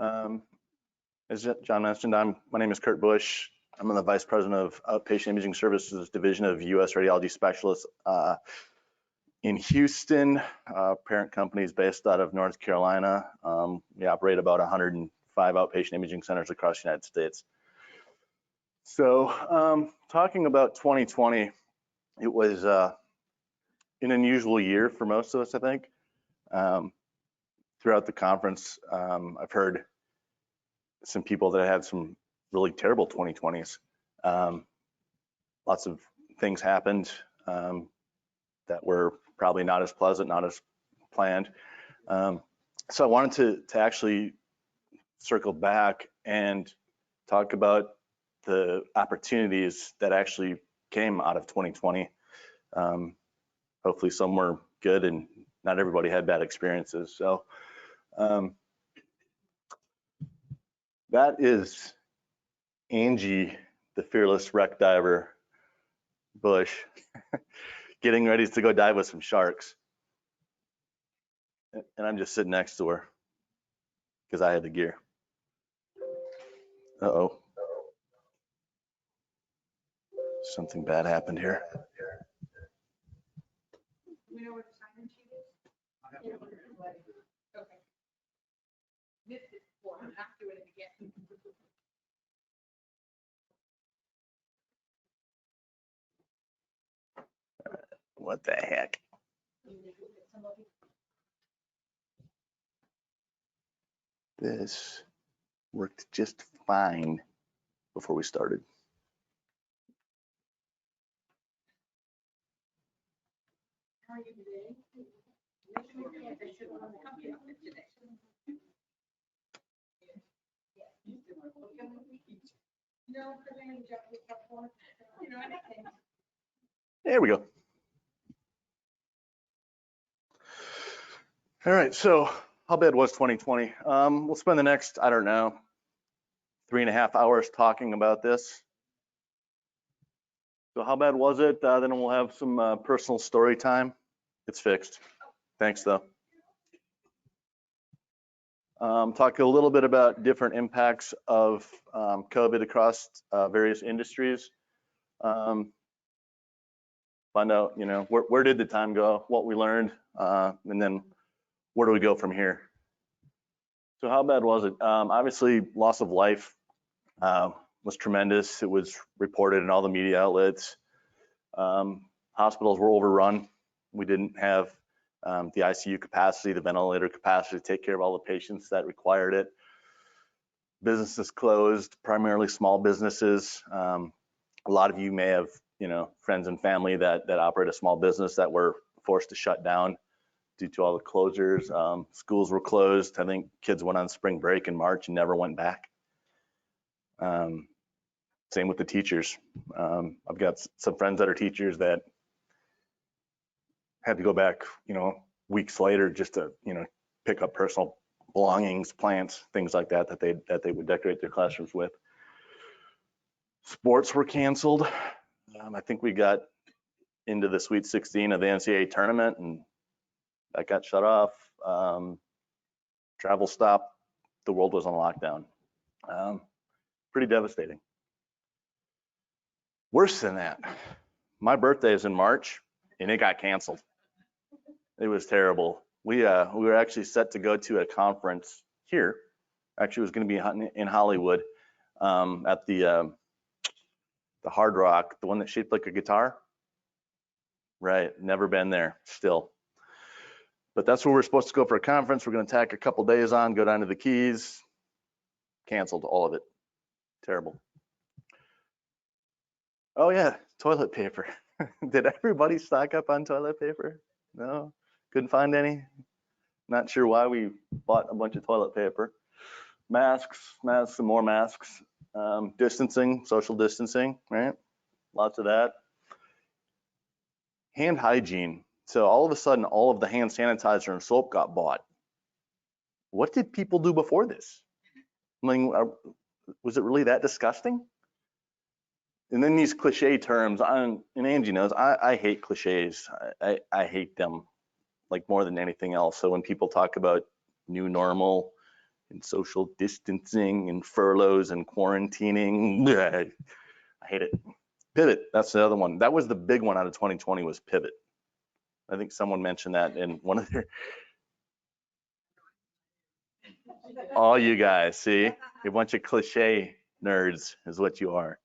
As John mentioned, my name is Kurt Bush. I'm the Vice President of Outpatient Imaging Services Division of U.S. Radiology Specialists in Houston. Parent company is based out of North Carolina. We operate about 105 outpatient imaging centers across the United States. So talking about 2020, it was an unusual year for most of us, I think. Throughout the conference, I've heard some people that had some really terrible 2020s. Lots of things happened that were probably not as pleasant, not as planned. So I wanted to actually circle back and talk about the opportunities that actually came out of 2020. Hopefully some were good and not everybody had bad experiences. So that is Angie, the fearless wreck diver, Bush, getting ready to go dive with some sharks. And I'm just sitting next to her because I had the gear. Uh-oh. Something bad happened here. Do we know what the sign-in sheet is? Yeah. Okay. Missed it before, I'm not doing it again. What the heck? This worked just fine before we started. How are you today? Make sure you can't sit on the company outfit today. No, because I need to with stuff for, you know, anything. There we go. All right, so how bad was 2020? We'll spend the next, I don't know, 3.5 hours talking about this. So how bad was it? Then we'll have some personal story time. It's fixed. Thanks, though. Talk a little bit about different impacts of COVID across various industries. Find out, you know, where did the time go, what we learned, and then where do we go from here? So how bad was it? Obviously, loss of life was tremendous. It was reported in all the media outlets. Hospitals were overrun. We didn't have the ICU capacity, the ventilator capacity to take care of all the patients that required it. Businesses closed, primarily small businesses. A lot of you may have, you know, friends and family that operate a small business that were forced to shut down due to all the closures. Schools were closed. I think kids went on spring break in March and never went back. Same with the teachers. I've got some friends that are teachers that had to go back, you know, weeks later just to, you know, pick up personal belongings, plants, things like that that they would decorate their classrooms with. Sports were canceled. I think we got into the Sweet 16 of the NCAA tournament and that got shut off. Travel stopped. The world was on lockdown. Pretty devastating. Worse than that, my birthday is in March and it got canceled. It was terrible. We were actually set to go to a conference here. Actually, it was going to be in Hollywood at the Hard Rock, the one that's shaped like a guitar. Right, never been there still. But that's where we're supposed to go for a conference. We're going to tack a couple days on, go down to the Keys. Canceled all of it. Terrible. Oh yeah, toilet paper. Did everybody stock up on toilet paper? No, couldn't find any. Not sure why we bought a bunch of toilet paper. Masks and more masks. Distancing, social distancing, right? Lots of that. Hand hygiene. So all of a sudden, all of the hand sanitizer and soap got bought. What did people do before this? I mean, was it really that disgusting? And then these cliche terms, and Angie knows, I hate cliches. I hate them like more than anything else. So when people talk about new normal, and social distancing and furloughs and quarantining. I hate it. Pivot, that's the other one. That was the big one out of 2020 was pivot. I think someone mentioned that in one of their, all you guys, see, a bunch of cliche nerds is what you are.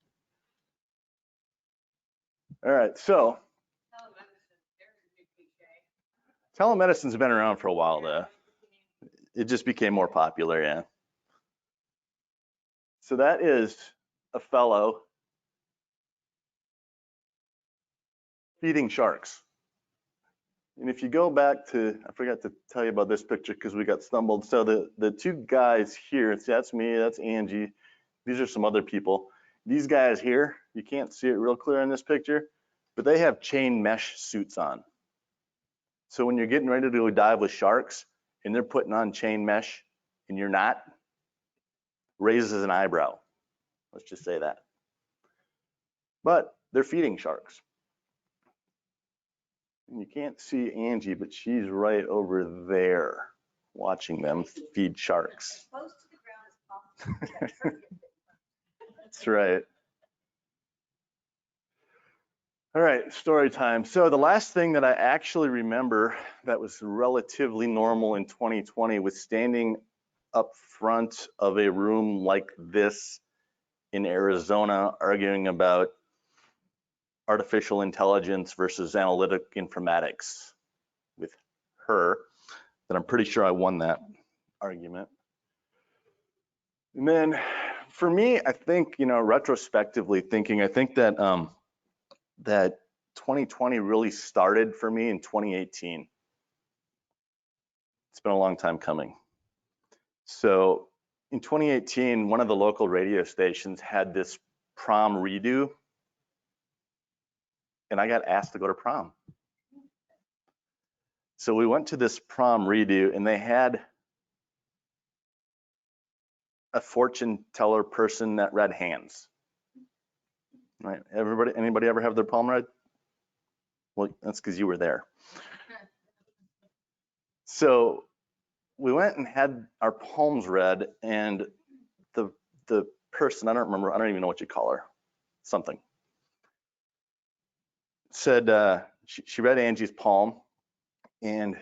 All right, so telemedicine's been around for a while though. It just became more popular, yeah. So that is a fellow feeding sharks. And if you go back to, I forgot to tell you about this picture because we got stumbled. So the two guys here, see, that's me, that's Angie. These are some other people. These guys here, you can't see it real clear in this picture, but they have chain mesh suits on. So when you're getting ready to go dive with sharks and they're putting on chain mesh and you're not, raises an eyebrow. Let's just say that. But they're feeding sharks. And you can't see Angie, but she's right over there watching them feed sharks. Close to the ground as possible. That's right. All right, story time. So the last thing that I actually remember that was relatively normal in 2020 was standing up front of a room like this in Arizona arguing about artificial intelligence versus analytic informatics with her, that I'm pretty sure I won that argument. And then for me, I think, you know, retrospectively thinking, I think that that 2020 really started for me in 2018. It's been a long time coming. So in 2018, one of the local radio stations had this prom redo, and I got asked to go to prom. So we went to this prom redo, and they had a fortune teller person that read hands. Right? Anybody ever have their palm read? Well, that's because you were there. So we went and had our palms read, and the person, I don't even know what you call her, something, said she read Angie's palm and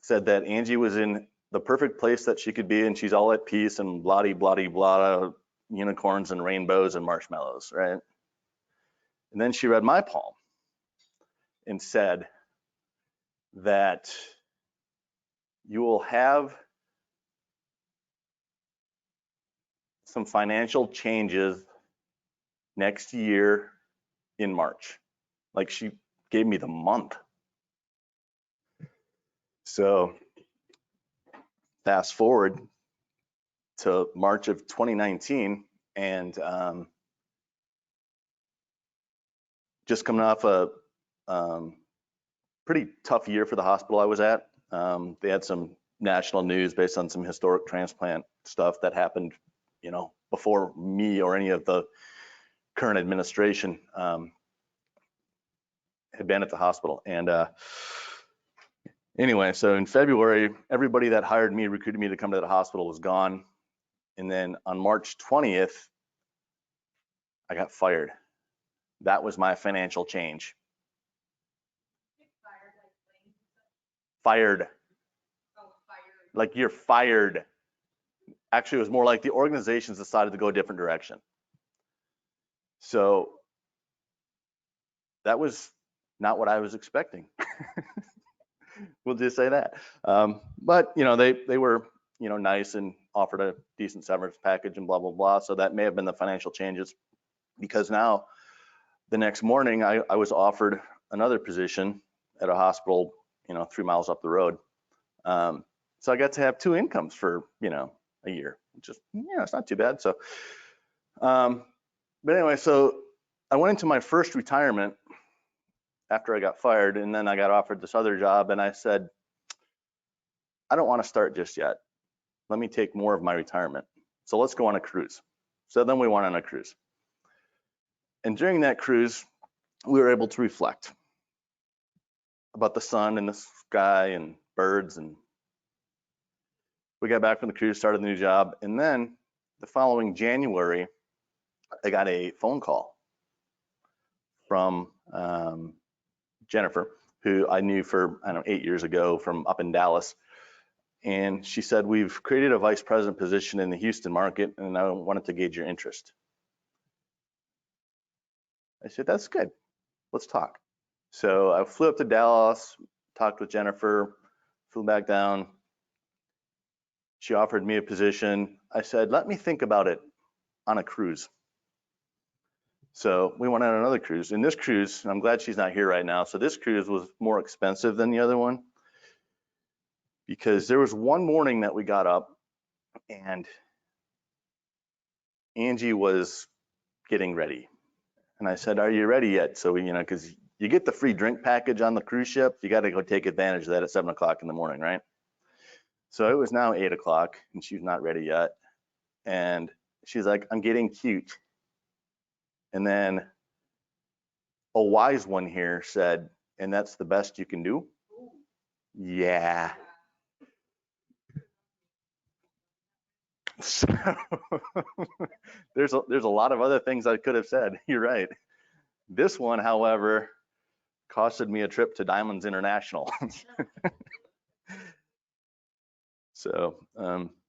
said that Angie was in the perfect place that she could be, and she's all at peace and blah, unicorns and rainbows and marshmallows, right? And then she read my palm and said that you will have some financial changes next year in March. Like, she gave me the month. So fast forward to March of 2019, and just coming off a pretty tough year for the hospital I was at. They had some national news based on some historic transplant stuff that happened, you know, before me or any of the current administration had been at the hospital. And anyway, so in February, everybody that hired me, recruited me to come to the hospital was gone. And then on March 20th, I got fired. That was my financial change. Fired. Oh, fired. Like, you're fired. Actually, it was more like the organizations decided to go a different direction. So that was not what I was expecting. We'll just say that. But, you know, they were, you know, nice and offered a decent severance package and blah, blah, blah. So that may have been the financial changes, because now the next morning I was offered another position at a hospital, you know, 3 miles up the road. So I got to have 2 incomes for, you know, a year, which is, yeah, it's not too bad. So, but anyway, so I went into my first retirement after I got fired, and then I got offered this other job, and I said, I don't want to start just yet. Let me take more of my retirement. So let's go on a cruise. So then we went on a cruise. And during that cruise, we were able to reflect about the sun and the sky and birds. And We got back from the cruise, started the new job, and then the following January, I got a phone call from Jennifer, who I knew for, I don't know, 8 years ago from up in Dallas. And she said, we've created a vice president position in the Houston market, and I wanted to gauge your interest. I said, that's good. Let's talk. So I flew up to Dallas, talked with Jennifer, flew back down. She offered me a position. I said, let me think about it on a cruise. So we went on another cruise. And this cruise, and I'm glad she's not here right now, so this cruise was more expensive than the other one, because there was one morning that we got up and Angie was getting ready. And I said, are you ready yet? So we, because you get the free drink package on the cruise ship, you got to go take advantage of that at 7 o'clock in the morning, right? So it was now 8 o'clock and she's not ready yet. And she's like, I'm getting cute. And then a wise one here said, and that's the best you can do? Yeah. So there's a lot of other things I could have said. You're right. This one, however, costed me a trip to Diamonds International. So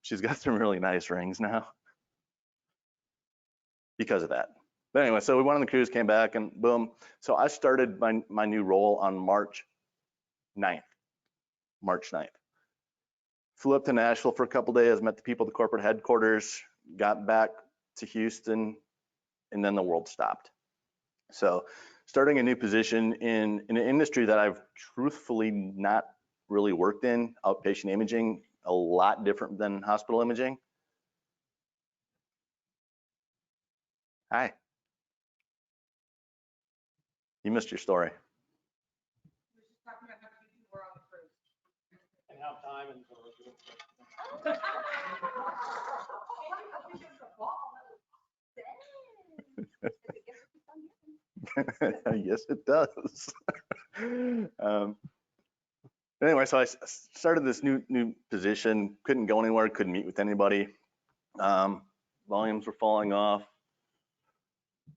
she's got some really nice rings now because of that. But anyway, so we went on the cruise, came back, and boom. So I started my new role on March 9th. Flew up to Nashville for a couple days, met the people at the corporate headquarters, got back to Houston, and then the world stopped. So starting a new position in an industry that I've truthfully not really worked in, outpatient imaging, a lot different than hospital imaging. Hi. You missed your story. We're just talking about how many people were on the cruise. And how time and Yes, it does. Anyway, so I started this new position, couldn't go anywhere, couldn't meet with anybody. Volumes were falling off.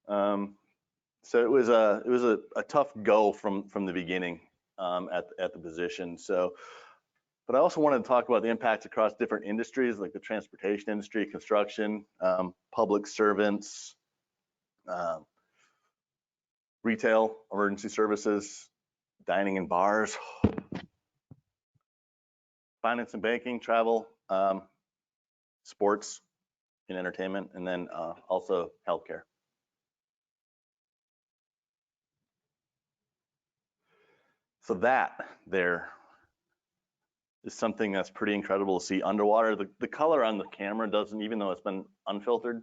So it was a tough go from the beginning at the position. So, but I also wanted to talk about the impact across different industries, like the transportation industry, construction, public servants, retail, emergency services, dining and bars, finance and banking, travel, sports and entertainment, and then also healthcare. So that there is something that's pretty incredible to see underwater. The color on the camera doesn't, even though it's been unfiltered,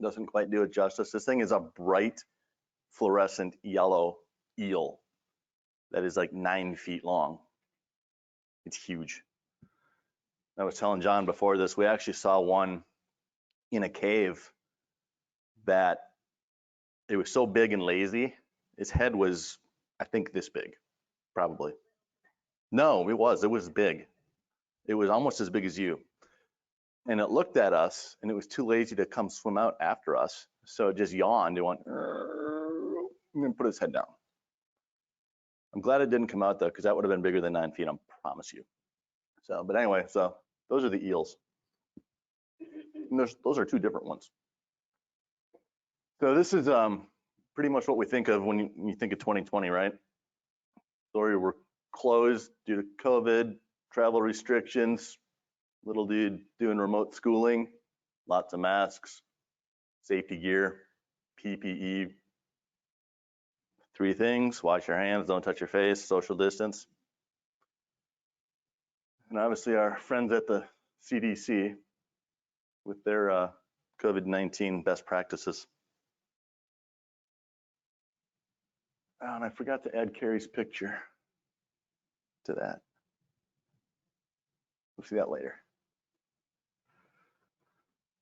doesn't quite do it justice. This thing is a bright fluorescent yellow eel that is like 9 feet long. It's huge. I was telling John before this, we actually saw one in a cave that it was so big and lazy. Its head was, I think, this big, probably. No, it was big. It was almost as big as you. And it looked at us and it was too lazy to come swim out after us. So it just yawned and went, and then put its head down. I'm glad it didn't come out though, because that would have been bigger than 9 feet, I promise you. So, but anyway, so those are the eels. And those are two different ones. So this is pretty much what we think of when you think of 2020, right? So we're closed due to COVID, travel restrictions, little dude doing remote schooling, lots of masks, safety gear, PPE. 3 things: wash your hands, don't touch your face, social distance. And obviously our friends at the CDC with their COVID-19 best practices. Oh, and I forgot to add Carrie's picture to that. We'll see that later.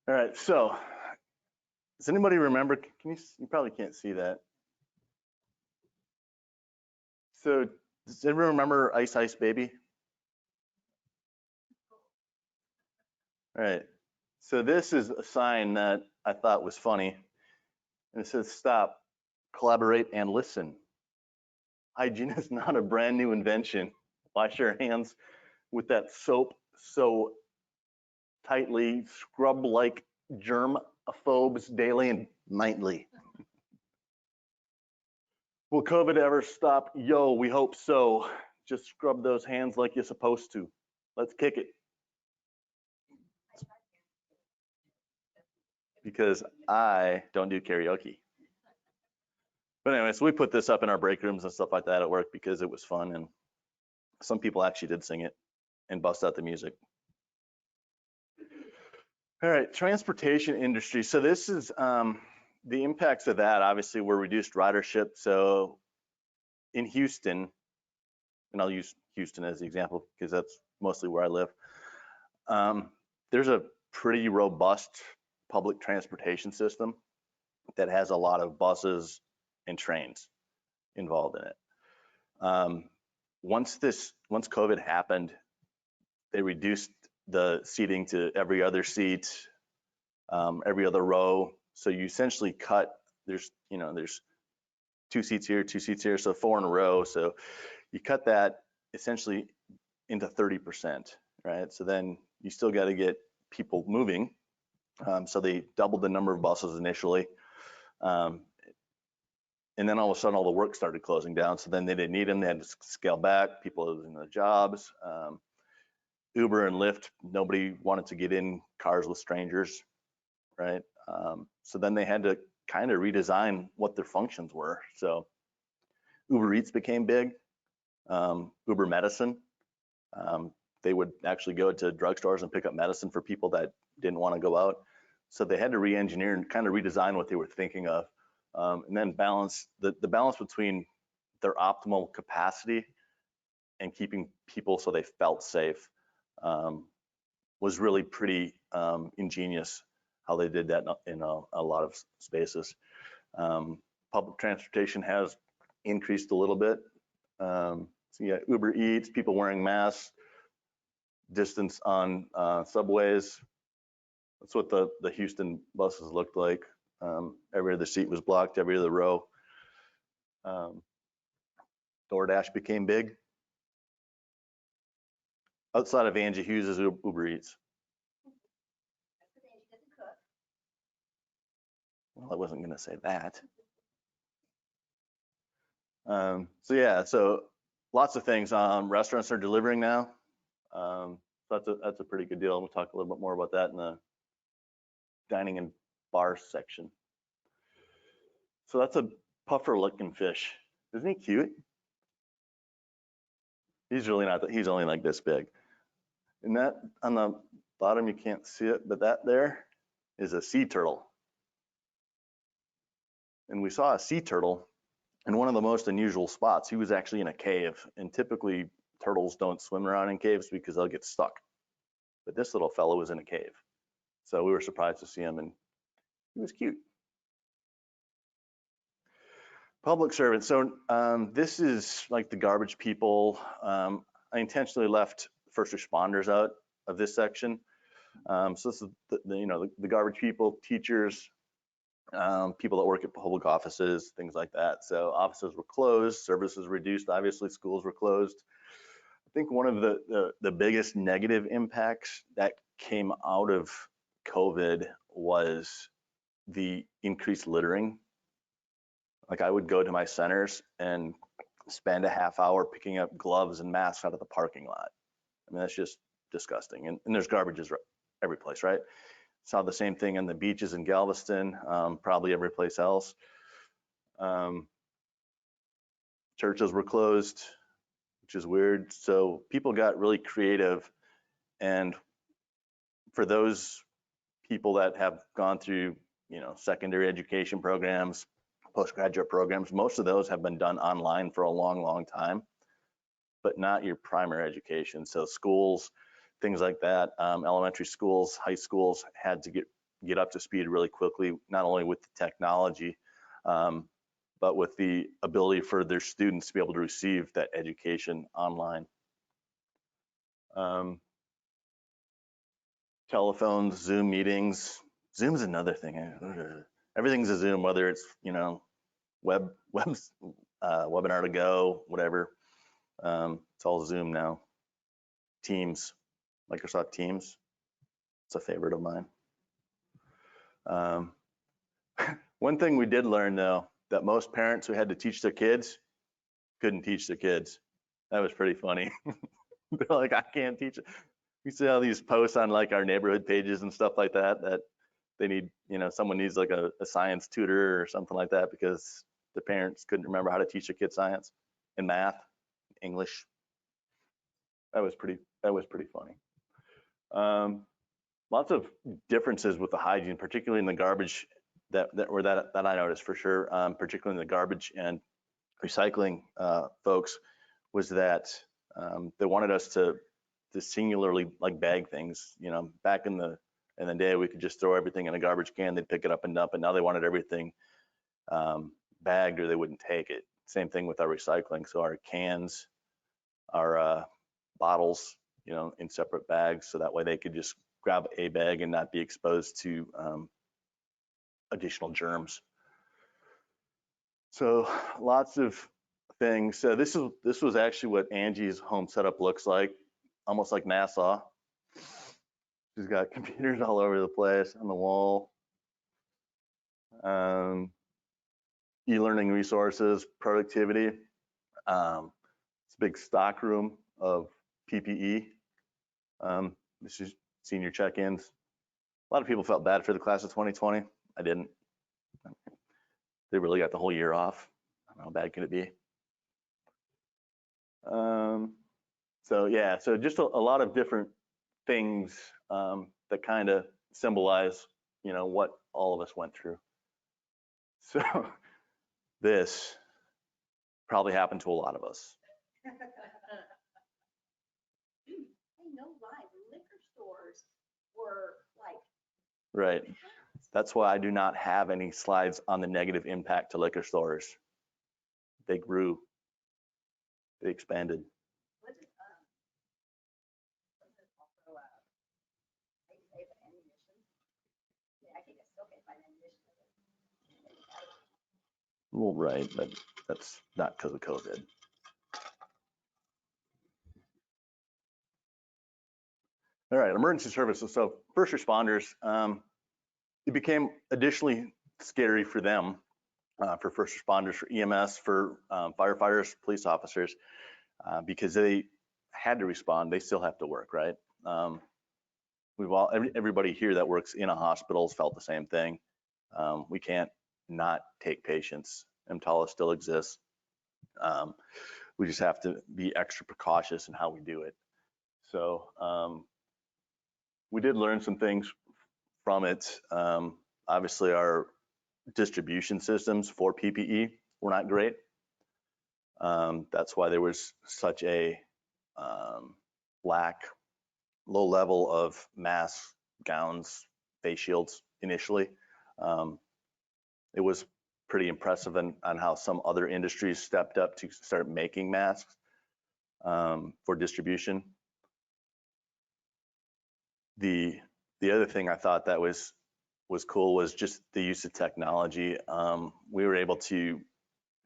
All right, so does anybody remember, you probably can't see that. So does anyone remember Ice Ice Baby? All right. So this is a sign that I thought was funny. And it says, stop, collaborate, and listen. Hygiene is not a brand new invention. Wash your hands with that soap so tightly, scrub like germaphobes daily and nightly. Will COVID ever stop? Yo, we hope so. Just scrub those hands like you're supposed to. Let's kick it. Because I don't do karaoke. But anyway, so we put this up in our break rooms and stuff like that at work because it was fun, and some people actually did sing it and bust out the music. All right, transportation industry. So this is the impacts of that obviously were reduced ridership. So in Houston, and I'll use Houston as the example because that's mostly where I live, there's a pretty robust public transportation system that has a lot of buses and trains involved in it. Once COVID happened, they reduced the seating to every other seat, every other row. So you essentially cut, there's 2 seats here, 2 seats here, so 4 in a row. So you cut that essentially into 30%, right? So then you still got to get people moving. So they doubled the number of buses initially. And then all of a sudden all the work started closing down. So then they didn't need them, they had to scale back, people losing their jobs. Uber and Lyft, nobody wanted to get in cars with strangers, right? So then they had to kind of redesign what their functions were. So Uber Eats became big, Uber Medicine. They would actually go to drugstores and pick up medicine for people that didn't want to go out. So they had to re-engineer and kind of redesign what they were thinking of, and then balance the balance between their optimal capacity and keeping people so they felt safe was really pretty ingenious how they did that in a lot of spaces. Public transportation has increased a little bit. So yeah, Uber Eats, people wearing masks, distance on subways. That's what the Houston buses looked like. Every other seat was blocked, every other row. DoorDash became big. Outside of Angie Hughes' Uber Eats. Well, I wasn't going to say that. So yeah, so lots of things. Restaurants are delivering now. So that's a pretty good deal. We'll talk a little bit more about that in the dining and bar section. So that's a puffer looking fish. Isn't he cute? He's really not, he's only like this big. And that on the bottom, you can't see it, but that there is a sea turtle. And we saw a sea turtle in one of the most unusual spots. He was actually in a cave, and typically turtles don't swim around in caves because they'll get stuck. But this little fellow was in a cave. So we were surprised to see him, and he was cute. Public servants. So this is like the garbage people. I intentionally left first responders out of this section. So this is the garbage people, teachers, people that work at public offices, things like that. So offices were closed, services reduced, obviously schools were closed. I think one of the biggest negative impacts that came out of COVID was the increased littering. Like I would go to my centers and spend a half hour picking up gloves and masks out of the parking lot. I mean, that's just disgusting. And there's garbages every place, right? Saw the same thing on the beaches in Galveston, probably every place else. Churches were closed, which is weird. So people got really creative. And for those people that have gone through, secondary education programs, postgraduate programs, most of those have been done online for a long, long time, but not your primary education. So schools, things like that, elementary schools, high schools had to get up to speed really quickly, not only with the technology, but with the ability for their students to be able to receive that education online. telephones, Zoom meetings. Zoom's another thing. Everything's a Zoom, whether it's, webinar to go, whatever. It's all Zoom now. Teams, Microsoft Teams. It's a favorite of mine. One thing we did learn though, that most parents who had to teach their kids couldn't teach their kids. That was pretty funny. They're like, I can't teach it. We see all these posts on like our neighborhood pages and stuff like that, that they need, someone needs like a science tutor or something like that because the parents couldn't remember how to teach their kids science and math, English. That was pretty funny. Lots of differences with the hygiene, particularly in the garbage that I noticed for sure, particularly in the garbage and recycling folks, was that they wanted us to singularly like bag things. Back in the day, we could just throw everything in a garbage can, they'd pick it up and dump it. Now they wanted everything bagged or they wouldn't take it. Same thing with our recycling. So our cans, our bottles, in separate bags, so that way they could just grab a bag and not be exposed to additional germs. So lots of things. So this was actually what Angie's home setup looks like, almost like NASA. She's got computers all over the place on the wall. E-learning resources, productivity. It's a big stock room of PPE. This is senior check-ins. A lot of people felt bad for the class of 2020. I didn't. They really got the whole year off. How bad could it be? So yeah, so just a lot of different things that kind of symbolize, what all of us went through. So this probably happened to a lot of us. No lie, liquor stores were like. Right. That's why I do not have any slides on the negative impact to liquor stores. They grew. They expanded. What is also ammunition? Yeah, I think I still can't find ammunition. Well, right, but that's not because of COVID. All right, emergency services. So first responders, it became additionally scary for them, for first responders, for EMS, for firefighters, police officers, because they had to respond. They still have to work, right? Everybody here that works in a hospital has felt the same thing. We can't not take patients. EMTALA still exists. We just have to be extra precautious in how we do it. So we did learn some things from it. Obviously, our distribution systems for PPE were not great. That's why there was such a low level of masks, gowns, face shields initially. It was pretty impressive on how some other industries stepped up to start making masks for distribution. The other thing I thought that was cool was just the use of technology. We were able to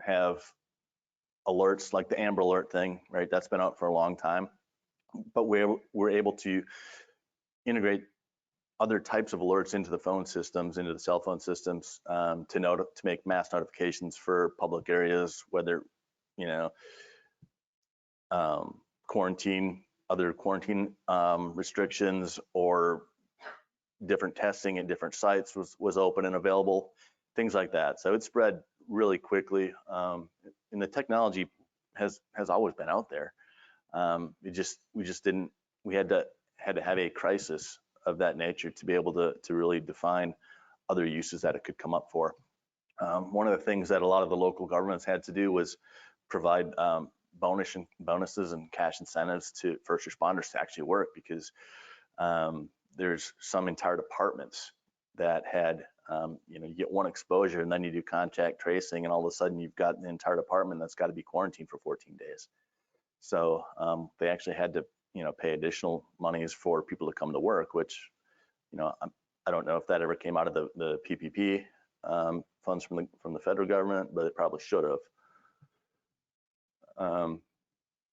have alerts like the Amber Alert thing, right? That's been out for a long time, but we're able to integrate other types of alerts into the phone systems, into the cell phone systems, to make mass notifications for public areas, whether other quarantine restrictions or different testing at different sites was open and available, things like that. So it spread really quickly, and the technology has always been out there. We had to have a crisis of that nature to be able to really define other uses that it could come up for. One of the things that a lot of the local governments had to do was provide bonuses and cash incentives to first responders to actually work, because there's some entire departments that had, you get one exposure and then you do contact tracing, and all of a sudden you've got an entire department that's got to be quarantined for 14 days. So they actually had to, pay additional monies for people to come to work, which I don't know if that ever came out of the PPP funds from the federal government, but it probably should have.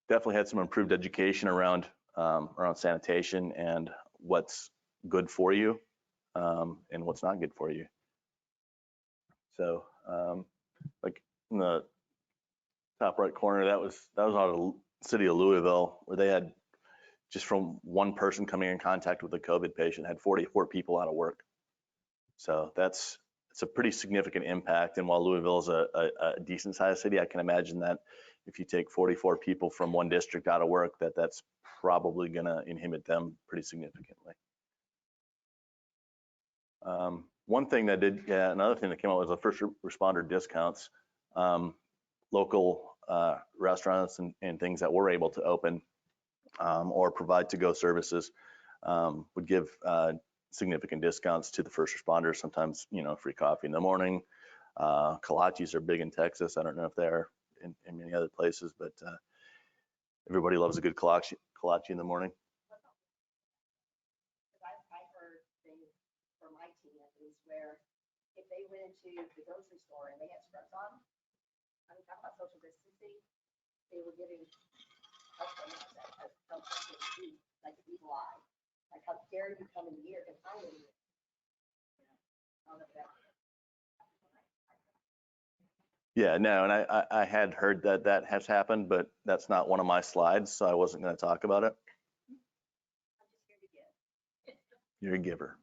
Definitely had some improved education around sanitation and what's good for you and what's not good for you. So like in the top right corner, that was out of the city of Louisville, where they had, just from one person coming in contact with a COVID patient, had 44 people out of work. So it's a pretty significant impact. And while Louisville is a decent sized city, I can imagine that if you take 44 people from one district out of work, that's probably going to inhibit them pretty significantly. One thing that another thing that came out was the first responder discounts. Local restaurants and things that were able to open or provide to-go services would give significant discounts to the first responders. Sometimes, free coffee in the morning. Kolaches are big in Texas. I don't know if they are in many other places, but everybody loves a good kolache in the morning. I've heard things from my team at least where if they went into the grocery store and they had scrubs on, I mean, talk about social distancing, they were giving customers as something to do, like the evil eye. Like, how dare you come in here and find me? I don't know if that. Yeah, no, and I had heard that has happened, but that's not one of my slides, so I wasn't going to talk about it. I'm just here to give. You're a giver.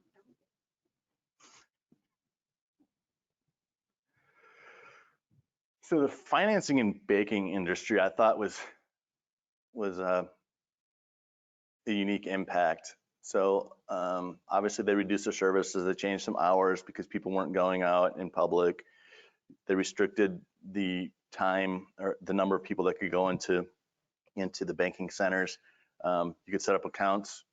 So the financing and baking industry, I thought was a unique impact. So obviously they reduced their services, they changed some hours because people weren't going out in public. They restricted the time or the number of people that could go into the banking centers. You could set up accounts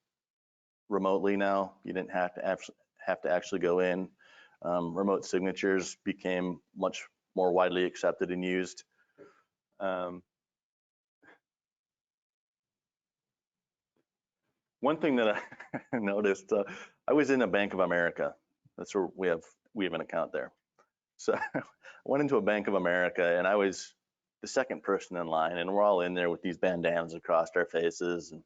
remotely now. You didn't have to actually go in. Remote signatures became much more widely accepted and used. One thing that I noticed, I was in a Bank of America. That's where we have an account there. So I went into a Bank of America and I was the second person in line, and we're all in there with these bandanas across our faces. And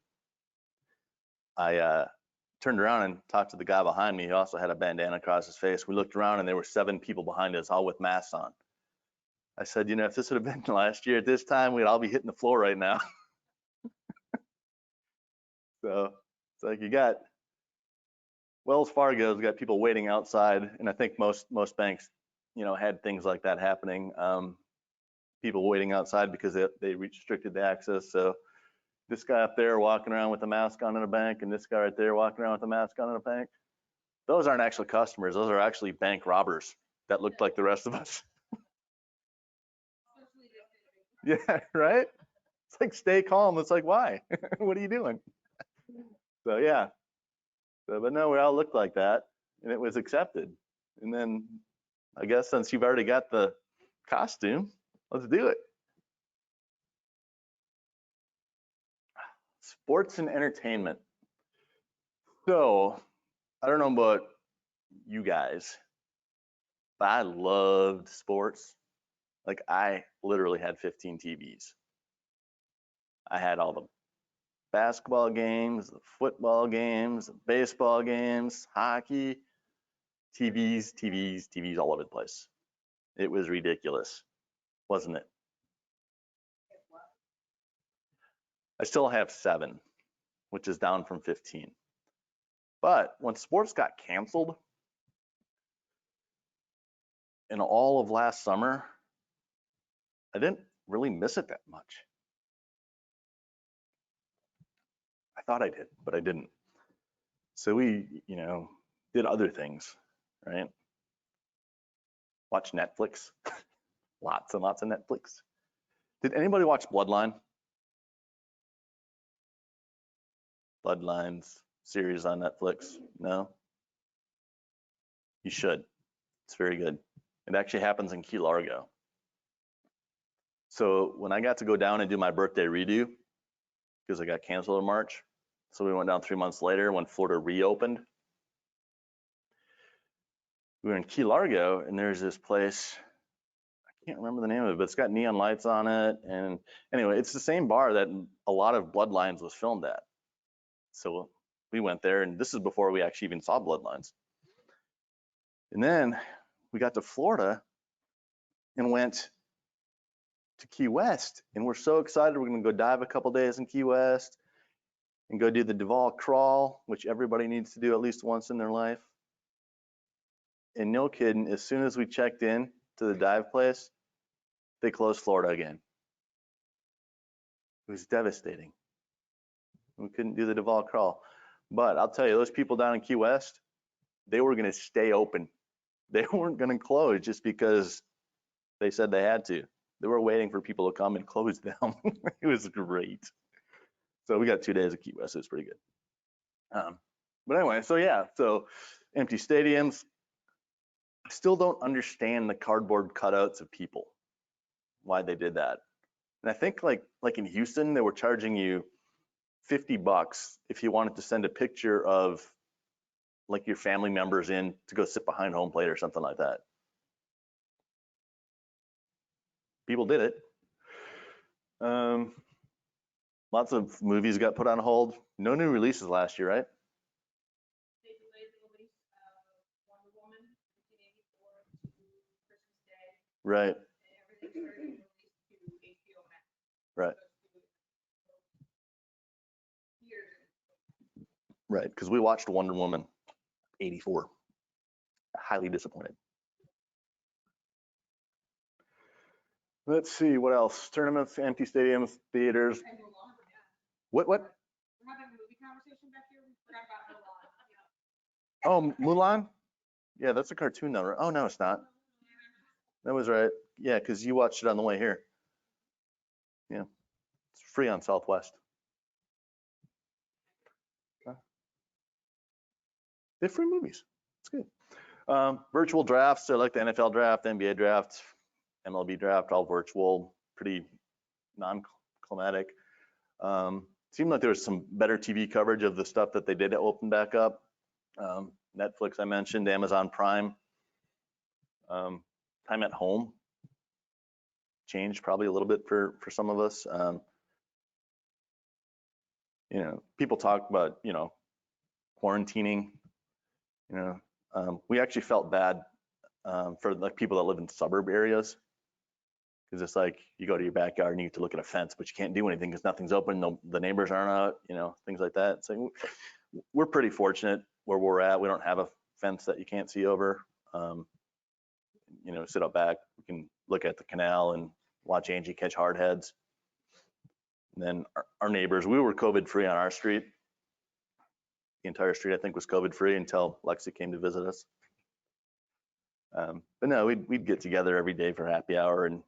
I turned around and talked to the guy behind me. He also had a bandana across his face. We looked around and there were 7 people behind us, all with masks on. I said, if this would have been last year at this time, we'd all be hitting the floor right now. So it's like you got Wells Fargo's got people waiting outside, and I think most banks, had things like that happening. People waiting outside because they restricted the access. So this guy up there walking around with a mask on in a bank, and this guy right there walking around with a mask on in a bank. Those aren't actually customers. Those are actually bank robbers that looked like the rest of us. Yeah, right? It's like, stay calm. It's like, why? What are you doing? So yeah. But no, we all looked like that, and it was accepted. And then I guess since you've already got the costume, let's do it. Sports and entertainment. So I don't know about you guys, but I loved sports. Like, I literally had 15 TVs. I had all the basketball games, the football games, the baseball games, hockey, TVs all over the place. It was ridiculous, wasn't it? I still have 7, which is down from 15. But when sports got canceled in all of last summer, I didn't really miss it that much. I thought I did, but I didn't. So we, did other things, right? Watch Netflix, lots and lots of Netflix. Did anybody watch Bloodline? Bloodline's series on Netflix? No? You should. It's very good. It actually happens in Key Largo. So when I got to go down and do my birthday redo, because I got canceled in March, so we went down 3 months later when Florida reopened. we were in Key Largo, and there's this place, I can't remember the name of it, but it's got neon lights on it. And anyway, it's the same bar that a lot of Bloodlines was filmed at. So we went there, and this is before we actually even saw Bloodlines. And then we got to Florida and went to Key West, and we're so excited. We're gonna go dive a couple days in Key West and go do the Duval crawl, which everybody needs to do at least once in their life. And no kidding, as soon as we checked in to the dive place, they closed Florida again. It was devastating. We couldn't do the Duval crawl. But I'll tell you, those people down in Key West, they were gonna stay open. They weren't gonna close just because they said they had to. They were waiting for people to come and close them. It was great. So we got 2 days of Key West. It was pretty good. But anyway, so yeah, so empty stadiums. I still don't understand the cardboard cutouts of people, why they did that. And I think like in Houston, they were charging you $50 if you wanted to send a picture of like your family members in to go sit behind home plate or something like that. People did it. Lots of movies got put on hold. No new releases last year, right? They delayed the release of Wonder Woman 1984 to Christmas Day, Right, and everything started to release to HBO Max. right, Years. right. Because we watched Wonder Woman 84. Highly disappointed. Let's see, what else? Tournaments, empty stadiums, theaters. And Mulan, yeah. What? We're having a movie conversation back here. We forgot about Mulan. Yeah. Oh, Mulan? Yeah, that's a cartoon though, right? Oh, no, it's not. That was right. Yeah, because you watched it on the way here. Yeah, it's free on Southwest. Huh? They're free movies. It's good. Virtual drafts, so like the NFL draft, NBA draft, MLB draft, all virtual, pretty non-climatic. Seemed like there was some better TV coverage of the stuff that they did open back up. Netflix, I mentioned, Amazon Prime. Time at home changed probably a little bit for some of us. You know, people talk about, you know, quarantining. You know, we actually felt bad for like people that live in suburb areas, because it's like you go to your backyard and you get to look at a fence, but you can't do anything because nothing's open. The neighbors aren't out. You know, things like that. So we're pretty fortunate where we're at. We don't have a fence that you can't see over. You know, sit out back. We can look at the canal and watch Angie catch hardheads. And then our neighbors, we were COVID free on our street. The entire street, I think, was COVID free until Lexi came to visit us. But no, we'd get together every day for happy hour, and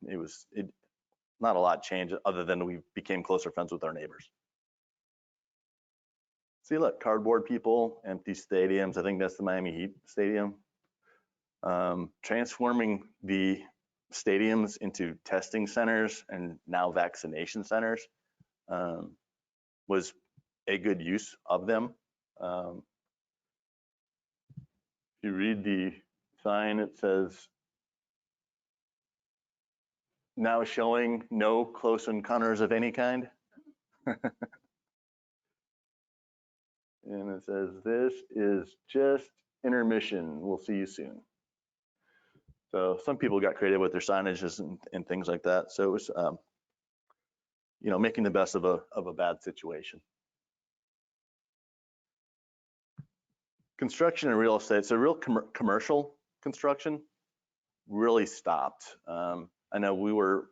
not a lot changed other than we became closer friends with our neighbors. See, look, cardboard people, empty stadiums. I think that's the Miami Heat stadium. Transforming the stadiums into testing centers and now vaccination centers was a good use of them. If you read the sign, it says, now showing no close encounters of any kind. And it says, this is just intermission. We'll see you soon. So some people got creative with their signages and things like that. So it was, you know, making the best of a bad situation. Construction and real estate. So real commercial construction really stopped. I know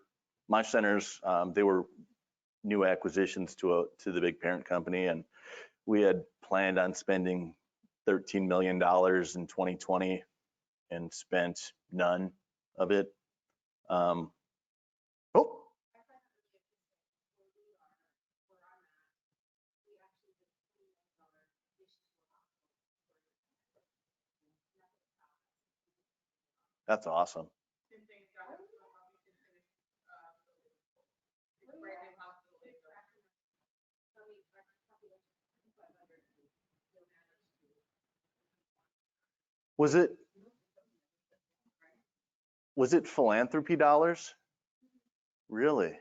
my centers, they were new acquisitions to the big parent company, and we had planned on spending $13 million in 2020 and spent none of it. Oh, that's awesome. Was it Was it philanthropy dollars? Really?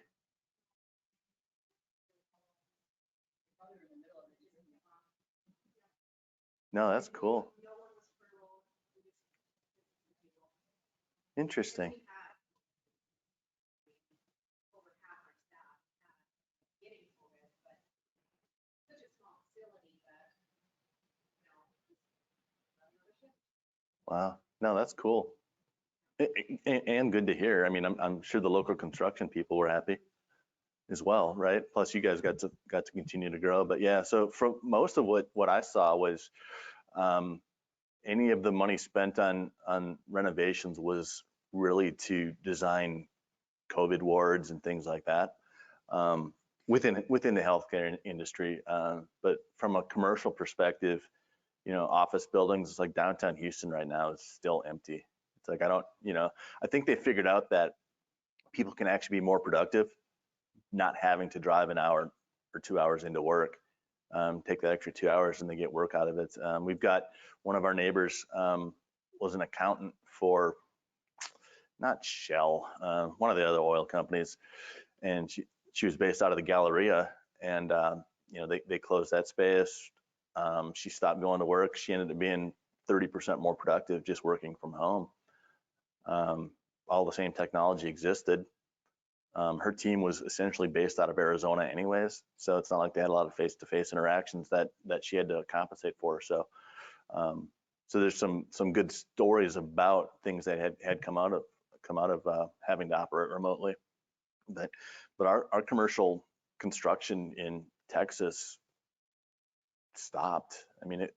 No, that's cool. Interesting. Over half our staff getting COVID, but such a small facility that, Wow. No, that's cool. And good to hear. I mean, I'm sure the local construction people were happy as well, right? Plus you guys got to continue to grow. But yeah, so from most of what I saw was any of the money spent on renovations was really to design COVID wards and things like that within the healthcare industry. But from a commercial perspective, office buildings like downtown Houston right now is still empty. It's like I think they figured out that people can actually be more productive, not having to drive an hour or 2 hours into work. Take that extra 2 hours and they get work out of it. We've got one of our neighbors was an accountant for not Shell, one of the other oil companies, and she was based out of the Galleria, and they closed that space. She stopped going to work. She ended up being 30% more productive just working from home. All the same technology existed. Her team was essentially based out of Arizona anyways, so it's not like they had a lot of face-to-face interactions that she had to compensate for. So there's some good stories about things that had come out of having to operate remotely. But our commercial construction in Texas stopped. I mean,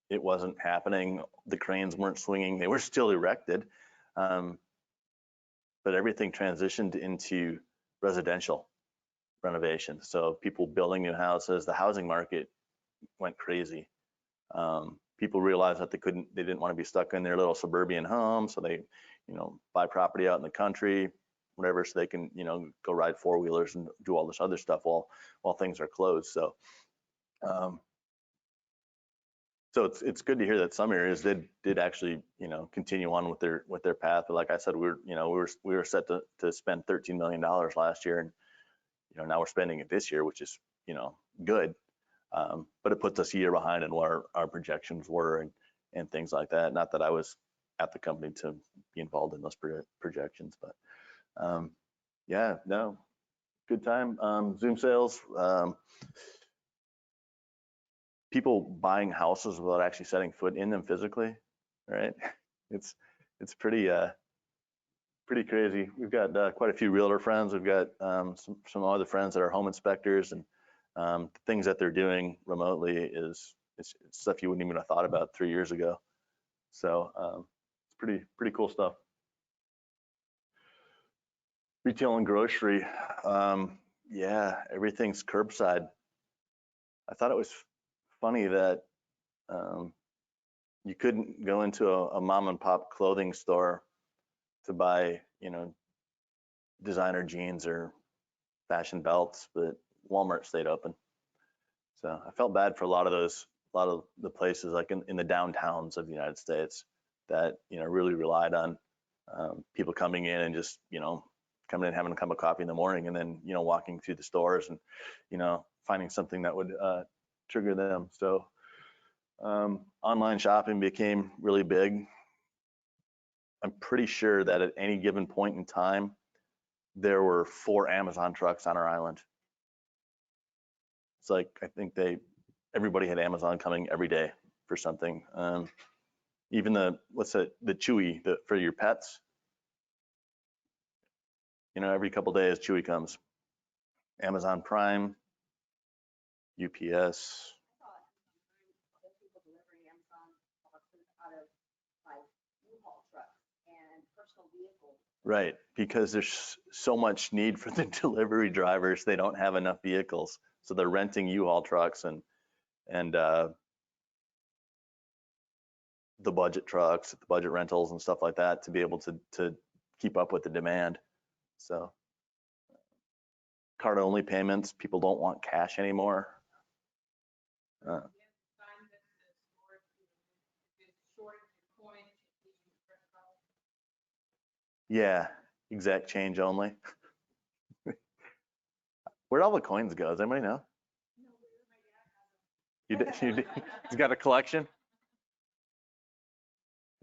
it wasn't happening. The cranes weren't swinging. They were still erected, but everything transitioned into residential renovation. So people building new houses, the housing market went crazy. People realized that they didn't want to be stuck in their little suburban home, so they, buy property out in the country, whatever, so they can, go ride four-wheelers and do all this other stuff while things are closed. So, it's good to hear that some areas did actually, continue on with their path. But like I said, we were set to spend $13 million last year, and now we're spending it this year, which is good. But it puts us a year behind in what our projections were and things like that. Not that I was at the company to be involved in those projections, but yeah, no, good time. Zoom sales, people buying houses without actually setting foot in them physically, right? It's pretty crazy. We've got quite a few realtor friends. We've got some other friends that are home inspectors, and things that they're doing remotely it's stuff you wouldn't even have thought about 3 years ago. So it's pretty cool stuff. Retail and grocery, yeah, everything's curbside. I thought it was funny that you couldn't go into a mom and pop clothing store to buy, designer jeans or fashion belts, but Walmart stayed open. So I felt bad for a lot of the places like in the downtowns of the United States that, really relied on people coming in and just, coming in, having a cup of coffee in the morning, and then, walking through the stores and, finding something that would trigger them. So online shopping became really big. I'm pretty sure that at any given point in time, there were 4 Amazon trucks on our island. It's like, I think everybody had Amazon coming every day for something. Even the Chewy for your pets, every couple days Chewy comes. Amazon Prime, UPS. People delivering Amazon boxes out of like U-Haul trucks and personal vehicles. Right, because there's so much need for the delivery drivers. They don't have enough vehicles, so they're renting U-Haul trucks and the budget trucks, the budget rentals and stuff like that to be able to keep up with the demand. So card only payments, people don't want cash anymore. Yeah, exact change only. Where'd all the coins go? Does anybody know? He's got a collection?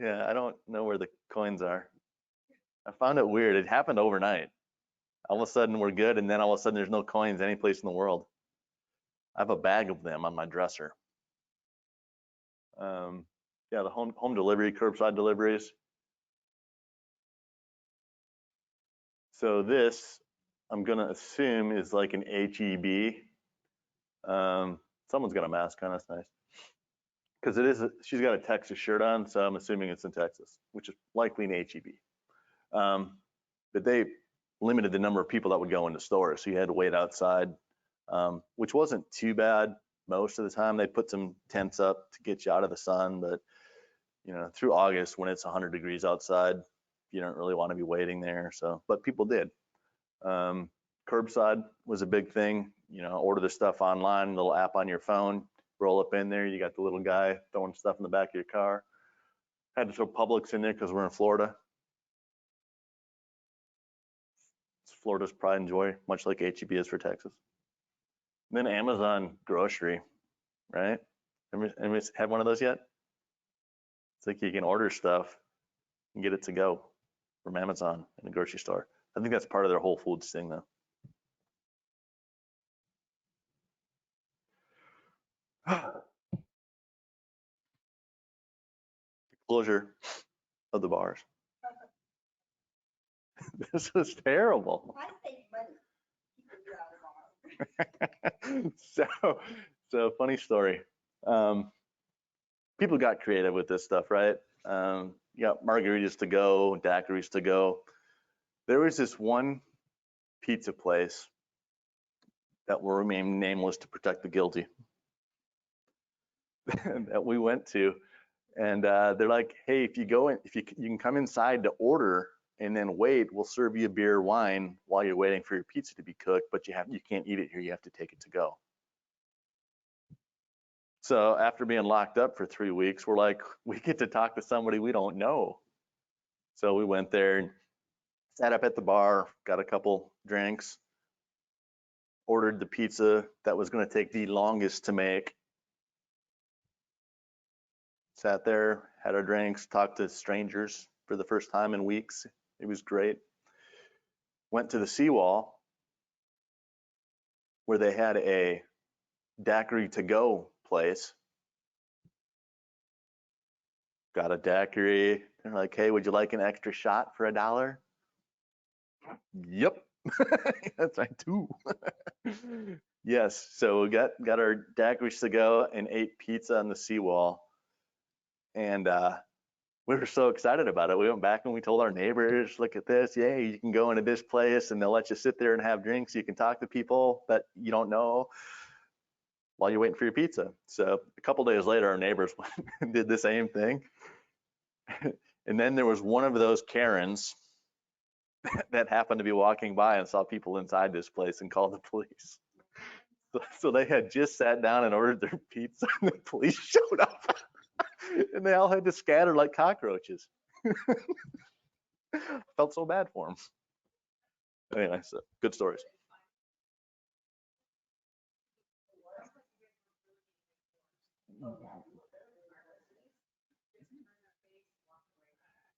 Yeah, I don't know where the coins are. I found it weird. It happened overnight. All of a sudden we're good, and then all of a sudden there's no coins any place in the world. I have a bag of them on my dresser. Yeah, the home delivery, curbside deliveries. So this, I'm gonna assume, is like an HEB. Someone's got a mask on, that's nice. Because it is, she's got a Texas shirt on, so I'm assuming it's in Texas, which is likely an HEB. But they limited the number of people that would go into stores, so you had to wait outside, which wasn't too bad most of the time. They put some tents up to get you out of the sun, but you know, through August when it's 100 degrees outside, you don't really want to be waiting there. So, but people did. Curbside was a big thing. You know, order the stuff online, little app on your phone, roll up in there. You got the little guy throwing stuff in the back of your car. Had to throw Publix in there because we're in Florida. Florida's pride and joy, much like HEB is for Texas. Then Amazon grocery, right? Anybody had one of those yet? It's like you can order stuff and get it to go from Amazon in a grocery store. I think that's part of their Whole Foods thing though. The closure of the bars. This is terrible. I save money. So funny story. People got creative with this stuff, right? You got margaritas to go, daiquiris to go. There was this one pizza place that will remain nameless to protect the guilty that we went to, and they're like, hey, if you go in, you can come inside to order and then wait, we'll serve you beer, wine while you're waiting for your pizza to be cooked, but you can't eat it here, you have to take it to go. So after being locked up for 3 weeks, we're like, we get to talk to somebody we don't know. So we went there and sat up at the bar, got a couple drinks, ordered the pizza that was going to take the longest to make. Sat there, had our drinks, talked to strangers for the first time in weeks. It was great. Went to the seawall where they had a daiquiri to go place. Got a daiquiri. They're like, hey, would you like an extra shot for $1? Yep. That's right, too. Yes, so we got our daiquiris to go and ate pizza on the seawall. And we were so excited about it. We went back and we told our neighbors, look at this. Yeah, you can go into this place and they'll let you sit there and have drinks. You can talk to people that you don't know while you're waiting for your pizza. So a couple days later, our neighbors did the same thing. And then there was one of those Karens that happened to be walking by and saw people inside this place and called the police. So they had just sat down and ordered their pizza and the police showed up. And they all had to scatter like cockroaches. Felt so bad for them. Anyway, so good stories.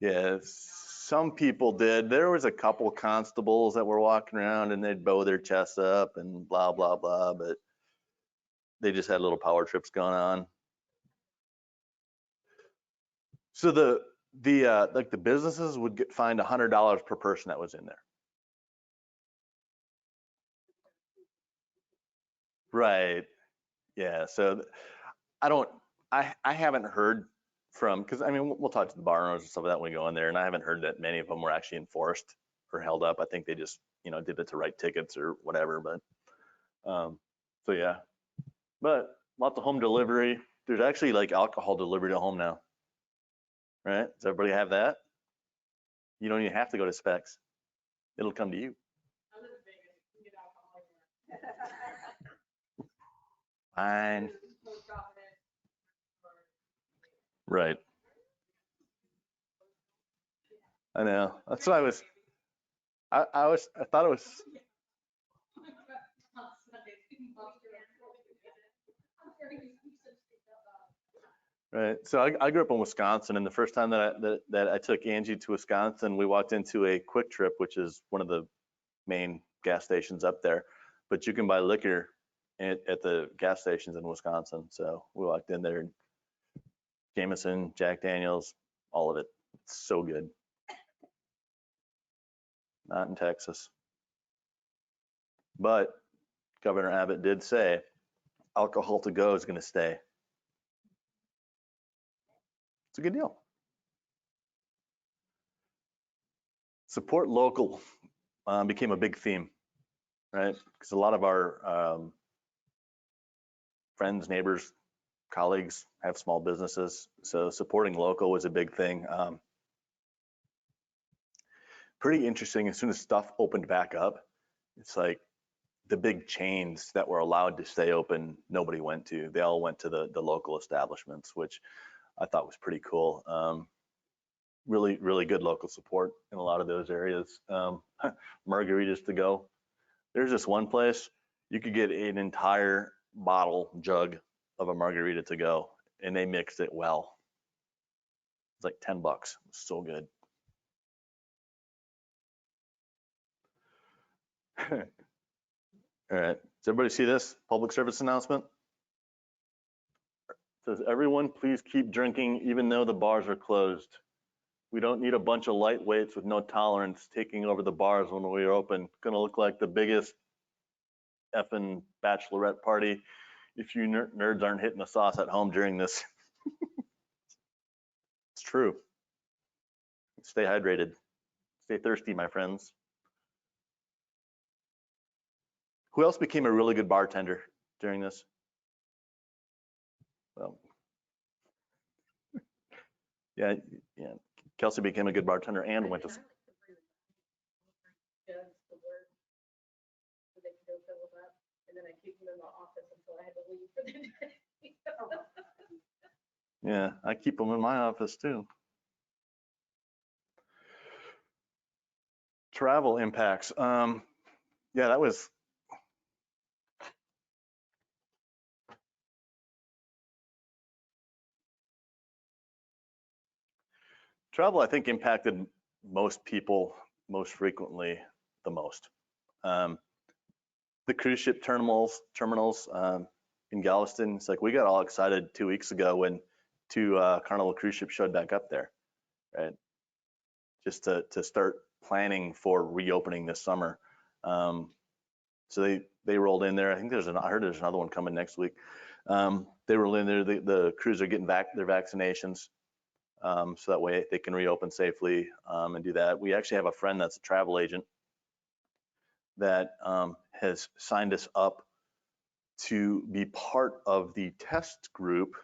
Yeah, some people did. There was a couple constables that were walking around and they'd bow their chests up and blah, blah, blah, but they just had little power trips going on. So the like the businesses would get fined $100 per person that was in there. Right. Yeah. So I haven't heard from, because I mean, we'll talk to the bar owners and stuff like that when we go in there, and I haven't heard that many of them were actually enforced or held up. I think they just, you know, did it to write tickets or whatever. But so yeah, but lots of home delivery. There's actually like alcohol delivery to home now, right? Does everybody have that? You don't even have to go to Specs. It'll come to you. I live in Vegas, you can get alcohol everywhere. Fine. Post office. Right. I know. That's what I was. I thought it was. Right. So I grew up in Wisconsin, and the first time that I took Angie to Wisconsin, we walked into a Quick Trip, which is one of the main gas stations up there. But you can buy liquor at the gas stations in Wisconsin. So we walked in there, and Jameson, Jack Daniels, all of it. It's so good. Not in Texas. But Governor Abbott did say alcohol to go is going to stay. It's a good deal. Support local became a big theme, right? Because a lot of our friends, neighbors, colleagues have small businesses. So supporting local was a big thing. Pretty interesting. As soon as stuff opened back up, it's like the big chains that were allowed to stay open, nobody went to. They all went to the local establishments, which I thought was pretty cool. Really, really good local support in a lot of those areas. Margaritas to go. There's this one place you could get an entire bottle jug of a margarita to go, and they mixed it well. It's like $10. It was so good. All right. Does everybody see this public service announcement? It says, everyone please keep drinking even though the bars are closed. We don't need a bunch of lightweights with no tolerance taking over the bars when we're open. Gonna look like the biggest effing bachelorette party if you nerds aren't hitting the sauce at home during this. It's true. Stay hydrated. Stay thirsty, my friends. Who else became a really good bartender during this? Well, yeah. Kelsey became a good bartender and went to. Yeah, I keep them in my office too. Travel impacts. Yeah, that was. Travel, I think, impacted most people most frequently the most. The cruise ship terminals in Galveston, it's like we got all excited 2 weeks ago when 2 Carnival cruise ships showed back up there, right? Just to start planning for reopening this summer. So they rolled in there. I think I heard there's another one coming next week. They rolled in there. The crews are getting back their vaccinations. So that way they can reopen safely and do that. We actually have a friend that's a travel agent that has signed us up to be part of the test group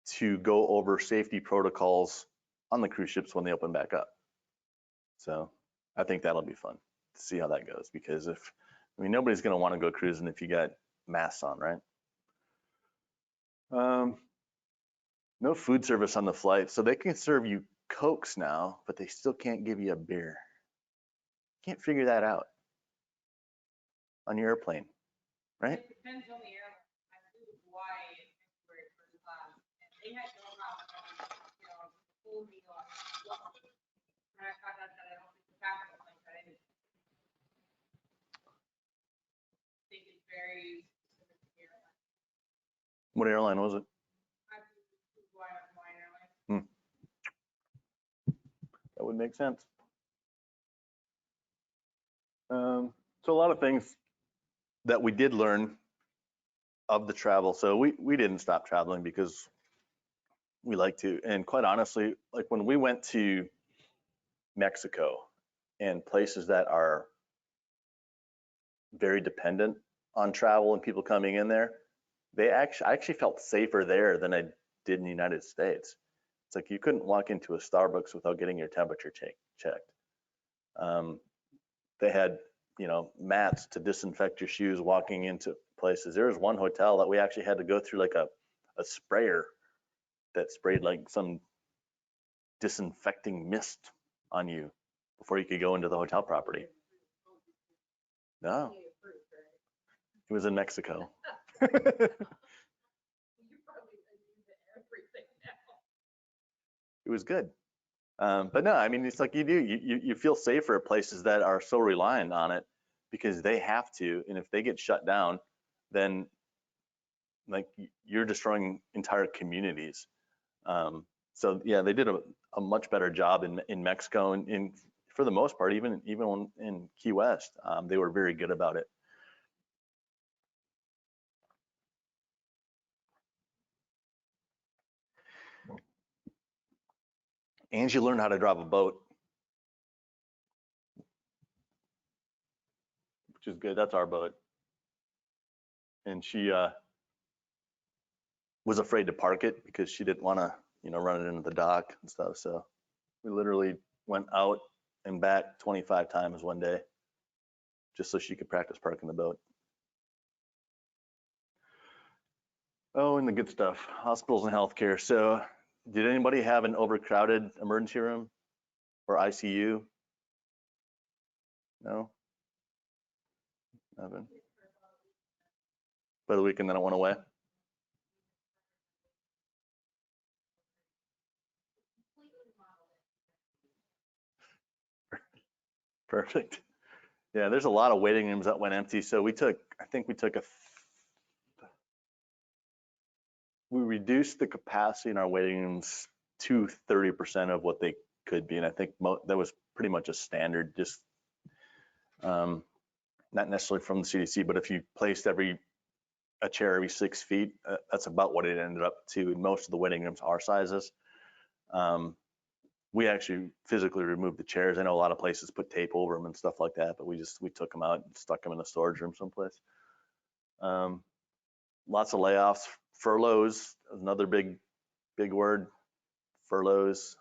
to go over safety protocols on the cruise ships when they open back up. So I think that'll be fun to see how that goes, because nobody's going to want to go cruising if you got masks on, right? No food service on the flight. So they can serve you Cokes now, but they still can't give you a beer. Can't figure that out on your airplane, right? It depends on the airline. I flew to Hawaii in February first class, and they had no problem, full meal. And I found out that I don't think the capital like that. I think it's very specific to the airline. What airline was it? I flew to Hawaii on Hawaiian Airlines. That would make sense. So a lot of things that we did learn of the travel. So we didn't stop traveling because we like to. And quite honestly, like when we went to Mexico and places that are very dependent on travel and people coming in there, I actually felt safer there than I did in the United States. It's like you couldn't walk into a Starbucks without getting your temperature checked. They had, mats to disinfect your shoes walking into places. There was one hotel that we actually had to go through like a sprayer that sprayed like some disinfecting mist on you before you could go into the hotel property. No, it was in Mexico. You probably use it everything now. It was good. But no, I mean, it's like you feel safer at places that are so reliant on it because they have to. And if they get shut down, then like you're destroying entire communities. So yeah, they did a much better job in Mexico and for the most part, even in Key West, they were very good about it. Angie learned how to drive a boat, which is good. That's our boat. And she was afraid to park it because she didn't want to, run it into the dock and stuff. So we literally went out and back 25 times one day just so she could practice parking the boat. Oh, and the good stuff, hospitals and healthcare. So did anybody have an overcrowded emergency room or ICU? No? Nothing. By the weekend, then it went away. Perfect. Yeah, there's a lot of waiting rooms that went empty. So we reduced the capacity in our waiting rooms to 30% of what they could be. And I think that was pretty much a standard, just not necessarily from the CDC, but if you placed a chair every 6 feet, that's about what it ended up to. Most of the waiting rooms are sizes. We actually physically removed the chairs. I know a lot of places put tape over them and stuff like that, but we took them out and stuck them in a storage room someplace. Lots of layoffs, furloughs, another big word, furloughs,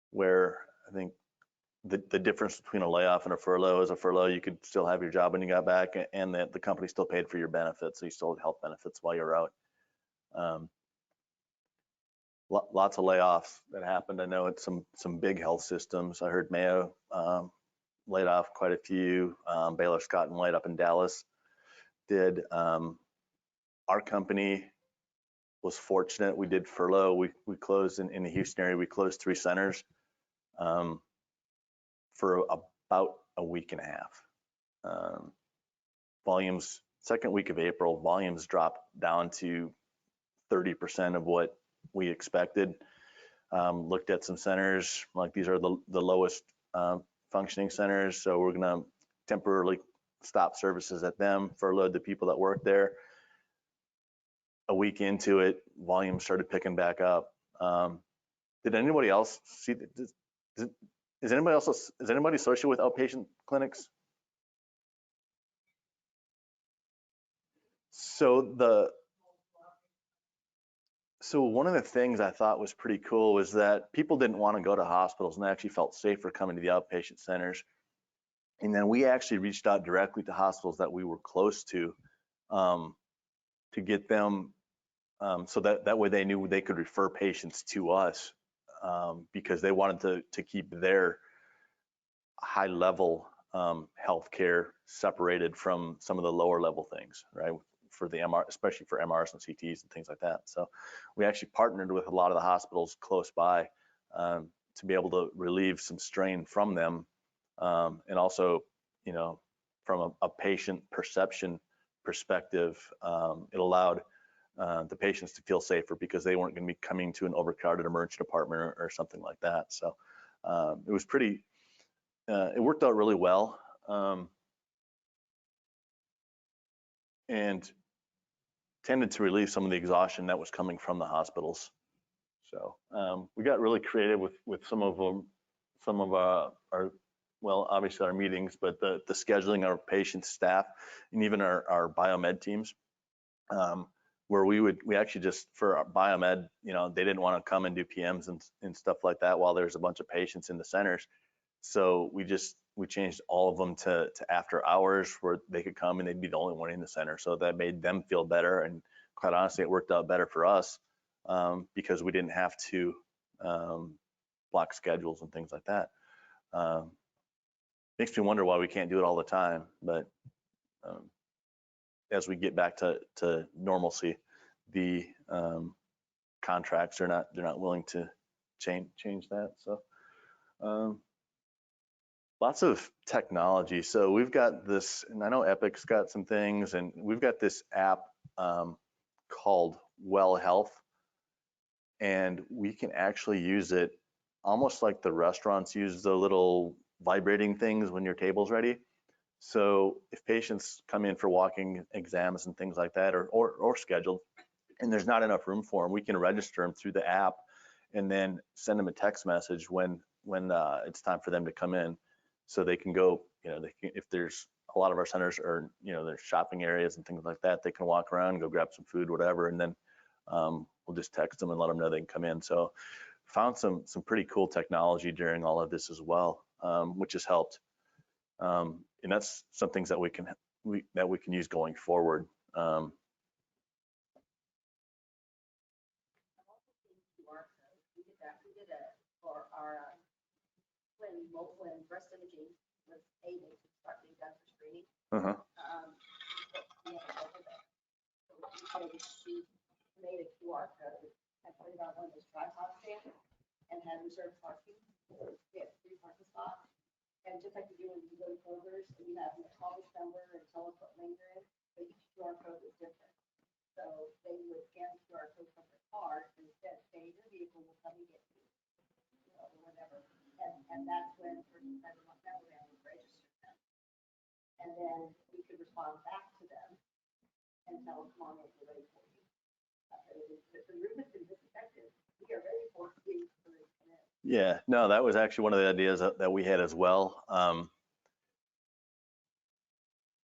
where I think the difference between a layoff and a furlough is a furlough, you could still have your job when you got back and the company still paid for your benefits. So you still had health benefits while you're out. Lots of layoffs that happened. I know it's some big health systems. I heard Mayo laid off quite a few. Baylor Scott and White up in Dallas did. Our company was fortunate. We did furlough. We closed in the Houston area. We closed 3 centers for about a week and a half. Volumes, second week of April, volumes dropped down to 30% of what we expected. Looked at some centers, like these are the lowest functioning centers, so we're gonna temporarily stop services at them, furloughed the people that work there. A week into it, volume started picking back up. Did anybody else see? Is anybody associated with outpatient clinics? So one of the things I thought was pretty cool was that people didn't want to go to hospitals and they actually felt safer coming to the outpatient centers. And then we actually reached out directly to hospitals that we were close to get them, so that way they knew they could refer patients to us because they wanted to keep their high level healthcare separated from some of the lower level things, right? For the MR, especially for MRs and CTs and things like that. So we actually partnered with a lot of the hospitals close by to be able to relieve some strain from them. And also, from a patient perception perspective, it allowed the patients to feel safer because they weren't going to be coming to an overcrowded emergency department or something like that. So it was pretty, it worked out really well. And tended to relieve some of the exhaustion that was coming from the hospitals. So we got really creative with some of our, well, obviously our meetings, but the scheduling our patient staff and even our biomed teams, where we actually just, for our biomed, they didn't want to come and do PMs and stuff like that while there's a bunch of patients in the centers. So we changed all of them to after hours where they could come and they'd be the only one in the center. So that made them feel better. And quite honestly, it worked out better for us because we didn't have to block schedules and things like that. Makes me wonder why we can't do it all the time, but as we get back to normalcy, the contracts they're not willing to change that. So lots of technology. So we've got this, and I know Epic's got some things, and we've got this app called Well Health, and we can actually use it almost like the restaurants use the little vibrating things when your table's ready. So if patients come in for walking exams and things like that, or scheduled, and there's not enough room for them, we can register them through the app and then send them a text message when it's time for them to come in. So they can go, if there's a lot of our centers are, there's shopping areas and things like that, they can walk around, go grab some food, whatever, and then we'll just text them and let them know they can come in. So found some pretty cool technology during all of this as well, which has helped. And that's some things that we can use going forward. We did for our when breast imaging was able to start being done for screening. We made a QR code and put it on one of those tripod stands and had reserved parking. We had 3 parking spots. And just like you do when you go to Kroger's and you have your call number and tell us what lane you're in, but each QR code was different. So they would scan the QR code from their card and said, "Hey, your vehicle will come and get you," or whatever. And that's when the person had to register them. And then we could respond back to them and tell them, "Come on, we're ready for you." The room has been disinfected. We are ready for you. Yeah, no, that was actually one of the ideas that we had as well.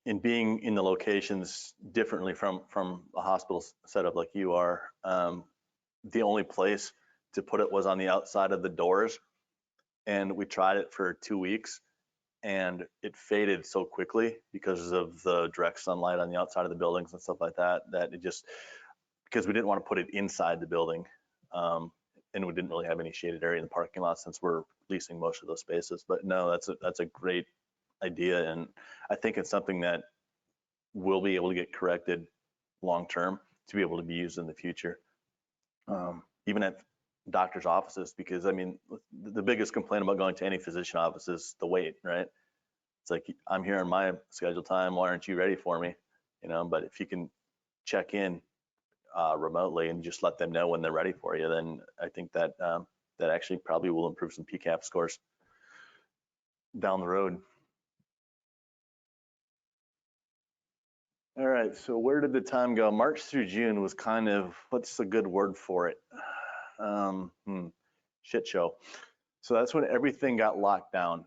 In being in the locations differently from a hospital setup like you are, the only place to put it was on the outside of the doors. And we tried it for 2 weeks and it faded so quickly because of the direct sunlight on the outside of the buildings and stuff like that, that it just, because we didn't want to put it inside the building. And we didn't really have any shaded area in the parking lot since we're leasing most of those spaces. But no, that's a great idea, and I think it's something that will be able to get corrected long term to be able to be used in the future, even at doctors' offices. Because I mean, the biggest complaint about going to any physician office is the wait, right? It's like, I'm here on my scheduled time. Why aren't you ready for me? But if you can check in remotely and just let them know when they're ready for you, then I think that that actually probably will improve some PCAP scores down the road. All right, so where did the time go? March through June was kind of, what's a good word for it? Shit show. So that's when everything got locked down.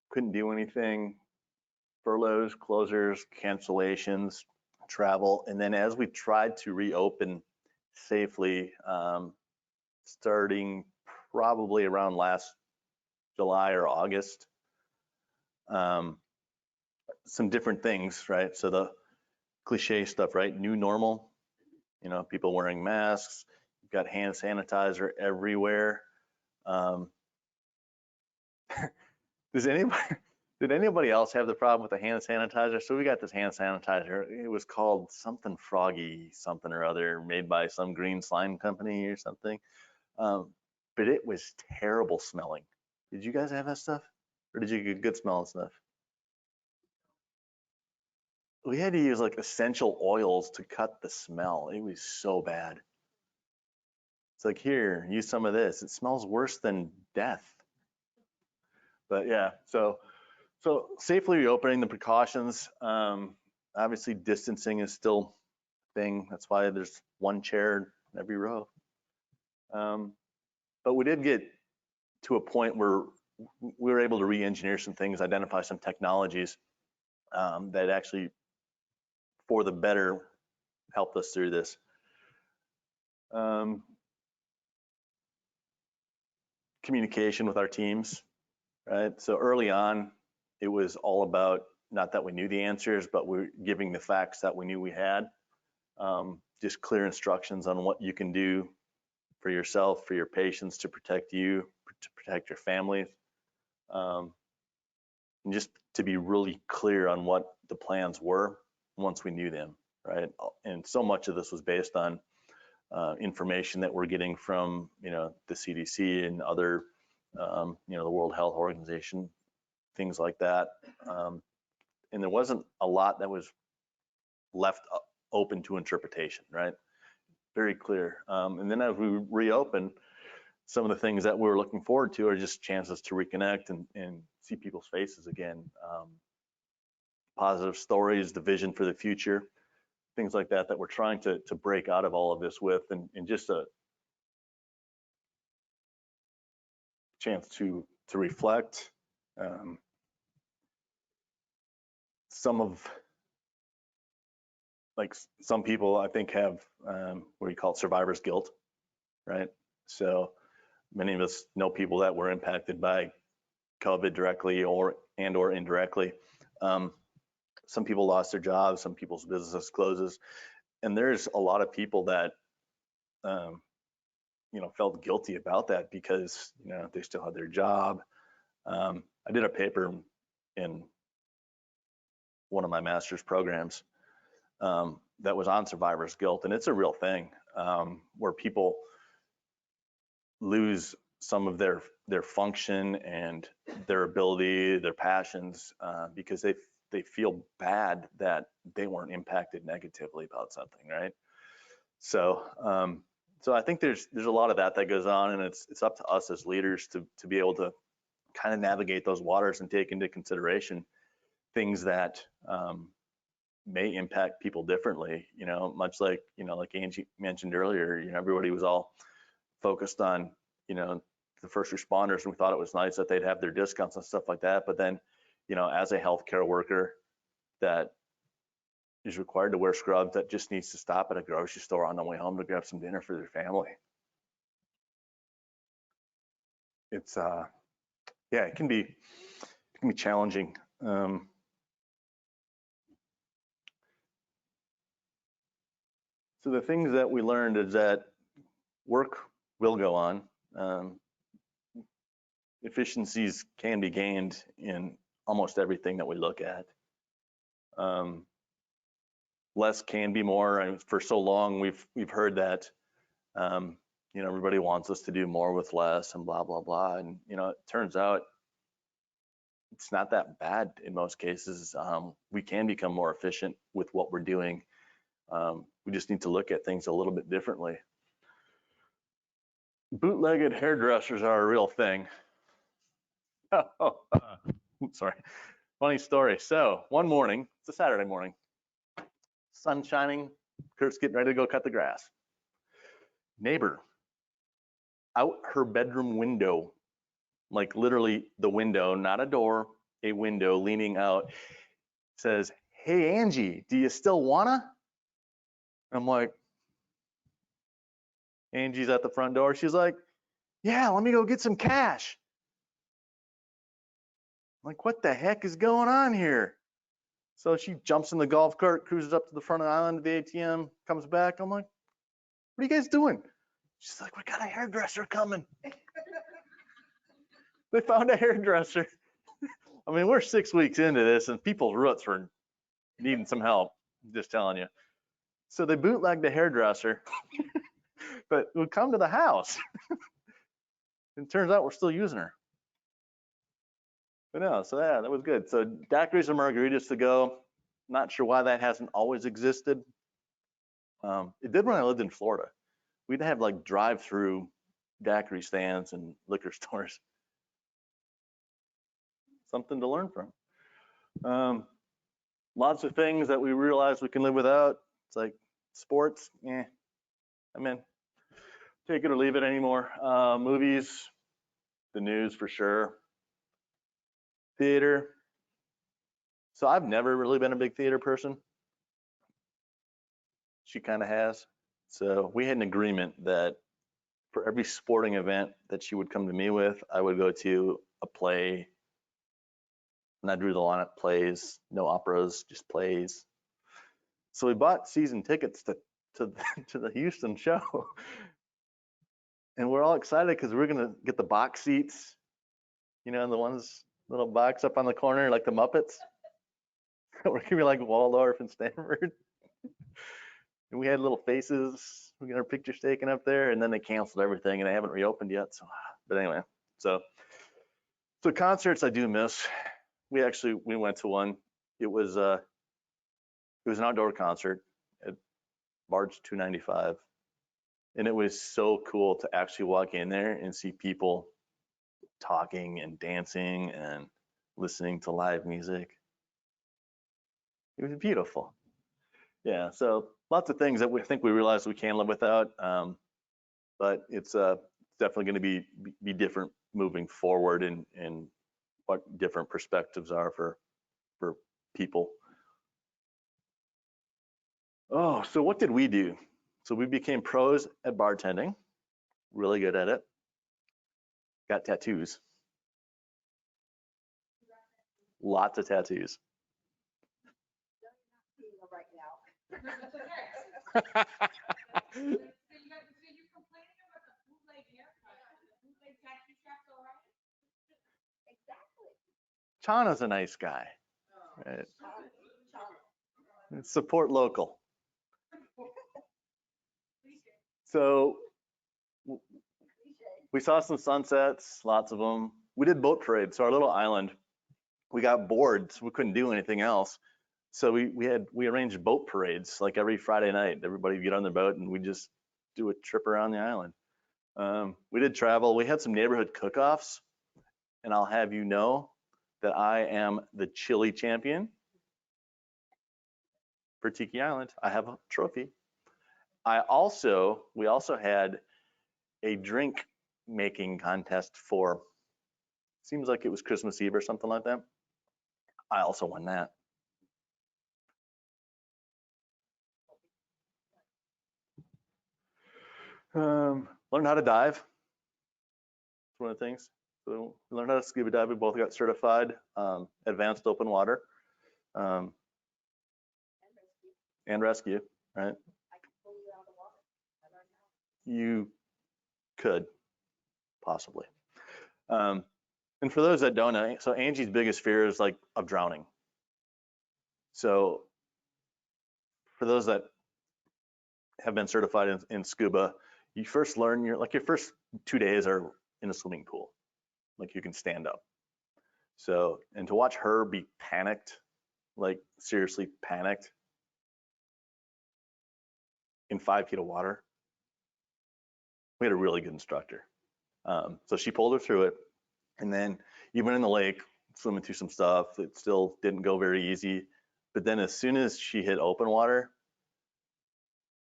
Couldn't do anything. Furloughs, closures, cancellations, travel. And then as we tried to reopen safely, starting probably around last July or August, some different things, right? So the cliche stuff, right? New normal, people wearing masks, you've got hand sanitizer everywhere. Did anybody else have the problem with the hand sanitizer? So we got this hand sanitizer. It was called something Froggy, something or other, made by some green slime company or something. But it was terrible smelling. Did you guys have that stuff? Or did you get good smelling stuff? We had to use like essential oils to cut the smell. It was so bad. It's like, here, use some of this. It smells worse than death. But yeah, so safely reopening, the precautions. Obviously, distancing is still a thing. That's why there's one chair in every row. But we did get to a point where we were able to re-engineer some things, identify some technologies that actually, for the better, helped us through this. Communication with our teams, right? So early on, it was all about, not that we knew the answers, but we're giving the facts that we knew we had. Just clear instructions on what you can do for yourself, for your patients, to protect you, to protect your families, and just to be really clear on what the plans were once we knew them, right? And so much of this was based on information that we're getting from, the CDC and other, the World Health Organization, things like that. And there wasn't a lot that was left open to interpretation, right? Very clear. And then as we reopen, some of the things that we're looking forward to are just chances to reconnect and see people's faces again. Positive stories, the vision for the future, things like that we're trying to break out of all of this with, and just a chance to reflect. Some people I think have what you call survivor's guilt, right? So many of us know people that were impacted by COVID directly or indirectly. Some people lost their jobs, some people's businesses closes, and there's a lot of people that felt guilty about that because they still had their job. I did a paper in one of my master's programs that was on survivor's guilt, and it's a real thing, where people lose some of their function and their ability, their passions, because they feel bad that they weren't impacted negatively about something, right? So I think there's a lot of that goes on, and it's up to us as leaders to be able to kind of navigate those waters and take into consideration things that may impact people differently, much like Angie mentioned earlier, everybody was all focused on, the first responders, and we thought it was nice that they'd have their discounts and stuff like that. But then, as a healthcare worker that is required to wear scrubs, that just needs to stop at a grocery store on the way home to grab some dinner for their family. It's it can be challenging. So the things that we learned is that work will go on. Efficiencies can be gained in almost everything that we look at. Less can be more. And for so long, we've heard that, everybody wants us to do more with less and blah, blah, blah. And, it turns out it's not that bad in most cases. We can become more efficient with what we're doing. We just need to look at things a little bit differently. Bootlegged hairdressers are a real thing. Sorry, funny story. So one morning, it's a Saturday morning, sun shining, Kurt's getting ready to go cut the grass. Neighbor, out her bedroom window, like literally the window, not a door, a window leaning out, says, "Hey Angie, do you still wanna?" I'm like, Angie's at the front door. She's like, "Yeah, let me go get some cash." I'm like, what the heck is going on here? So she jumps in the golf cart, cruises up to the front of the island of the ATM, comes back. I'm like, what are you guys doing? She's like, we got a hairdresser coming. They found a hairdresser. I mean, we're 6 weeks into this and people's roots were needing some help, I'm just telling you. So they bootlegged a hairdresser, but would come to the house. And it turns out we're still using her. But no, so yeah, that was good. So daiquiris and margaritas to go. Not sure why that hasn't always existed. It did when I lived in Florida. We'd have like drive-through daiquiri stands and liquor stores. Something to learn from. Lots of things that we realize we can live without. It's like sports, I'm in. Take it or leave it anymore. Movies, the news for sure. Theater. So I've never really been a big theater person. She kind of has. So we had an agreement that for every sporting event that she would come to me with, I would go to a play. And I drew the line at plays, no operas, just plays. So we bought season tickets to the Houston show. And we're all excited because we're gonna get the box seats, you know, the ones little box up on the corner like the Muppets. We're gonna be like Waldorf and Stanford. And we had little faces. We got our pictures taken up there, and then they canceled everything, and they haven't reopened yet. So, but anyway, so concerts I do miss. We went to one. It was an outdoor concert at Barge 295, and it was so cool to actually walk in there and see people talking and dancing and listening to live music. It was beautiful. Yeah, so lots of things that we think we realize we can live without, but it's definitely going to be different moving forward in what different perspectives are for people. Oh, so what did we do? So we became pros at bartending, really good at it. Got tattoos. Lots of tattoos. Seeing them right now. That's okay. So you're complaining about the bootleg haircut, the bootleg tattoo shop's all right? Exactly. Chana's a nice guy. Oh. Right. Chana. Support local. Please do. So Cliche. we saw some sunsets, lots of them. We did boat parade. So our little island, we got bored, so we couldn't do anything else. So we arranged boat parades like every Friday night. Everybody would get on their boat and we just do a trip around the island. We did travel. We had some neighborhood cook-offs, and I'll have you know that I am the chili champion for Tiki Island. I have a trophy. We also had a drink making contest for, seems like it was Christmas Eve or something like that. I also won that. Learned how to dive. It's one of the things. So we learned how to scuba dive. We both got certified, advanced open water, And rescue. and rescue, right? I can pull you out of the water. I learned how. You could possibly. And for those that don't know, so Angie's biggest fear is like of drowning. So for those that have been certified in scuba, you first learn your first 2 days are in a swimming pool, like you can stand up. So, and to watch her be panicked, like seriously panicked in 5 feet of water, we had a really good instructor. So she pulled her through it, and then even in the lake, swimming through some stuff, it still didn't go very easy. But then as soon as she hit open water,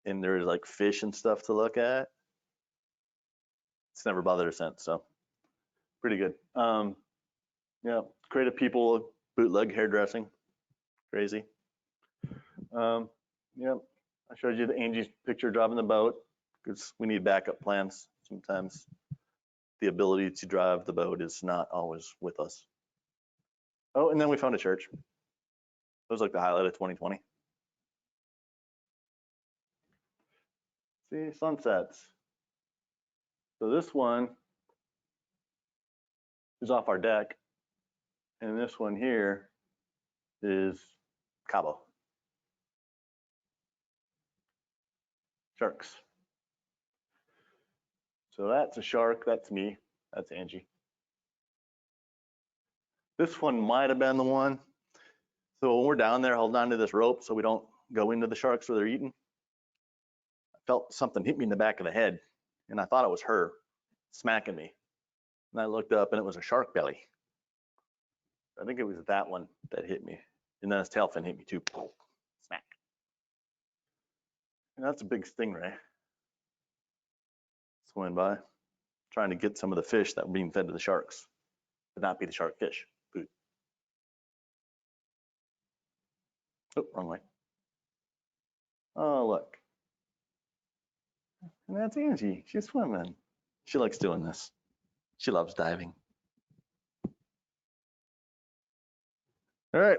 and there's like fish and stuff to look at, it's never bothered her since. So pretty good. Yeah, creative people, bootleg hairdressing, crazy. Yeah, I showed you the Angie's picture driving the boat because we need backup plans. Sometimes the ability to drive the boat is not always with us. Oh, and then we found a church. That was like the highlight of 2020. See, sunsets. So this one is off our deck, and this one here is Cabo. Sharks. So that's a shark, that's me, that's Angie. This one might have been the one. So when we're down there holding on to this rope so we don't go into the sharks where they're eating, I felt something hit me in the back of the head, and I thought it was her smacking me. And I looked up and it was a shark belly. I think it was that one that hit me. And then his tail fin hit me too. Smack. And that's a big stingray. Swimming by, trying to get some of the fish that were being fed to the sharks, but not be the shark fish food. Oh, wrong way. Oh, look. And that's Angie. She's swimming. She likes doing this. She loves diving. All right.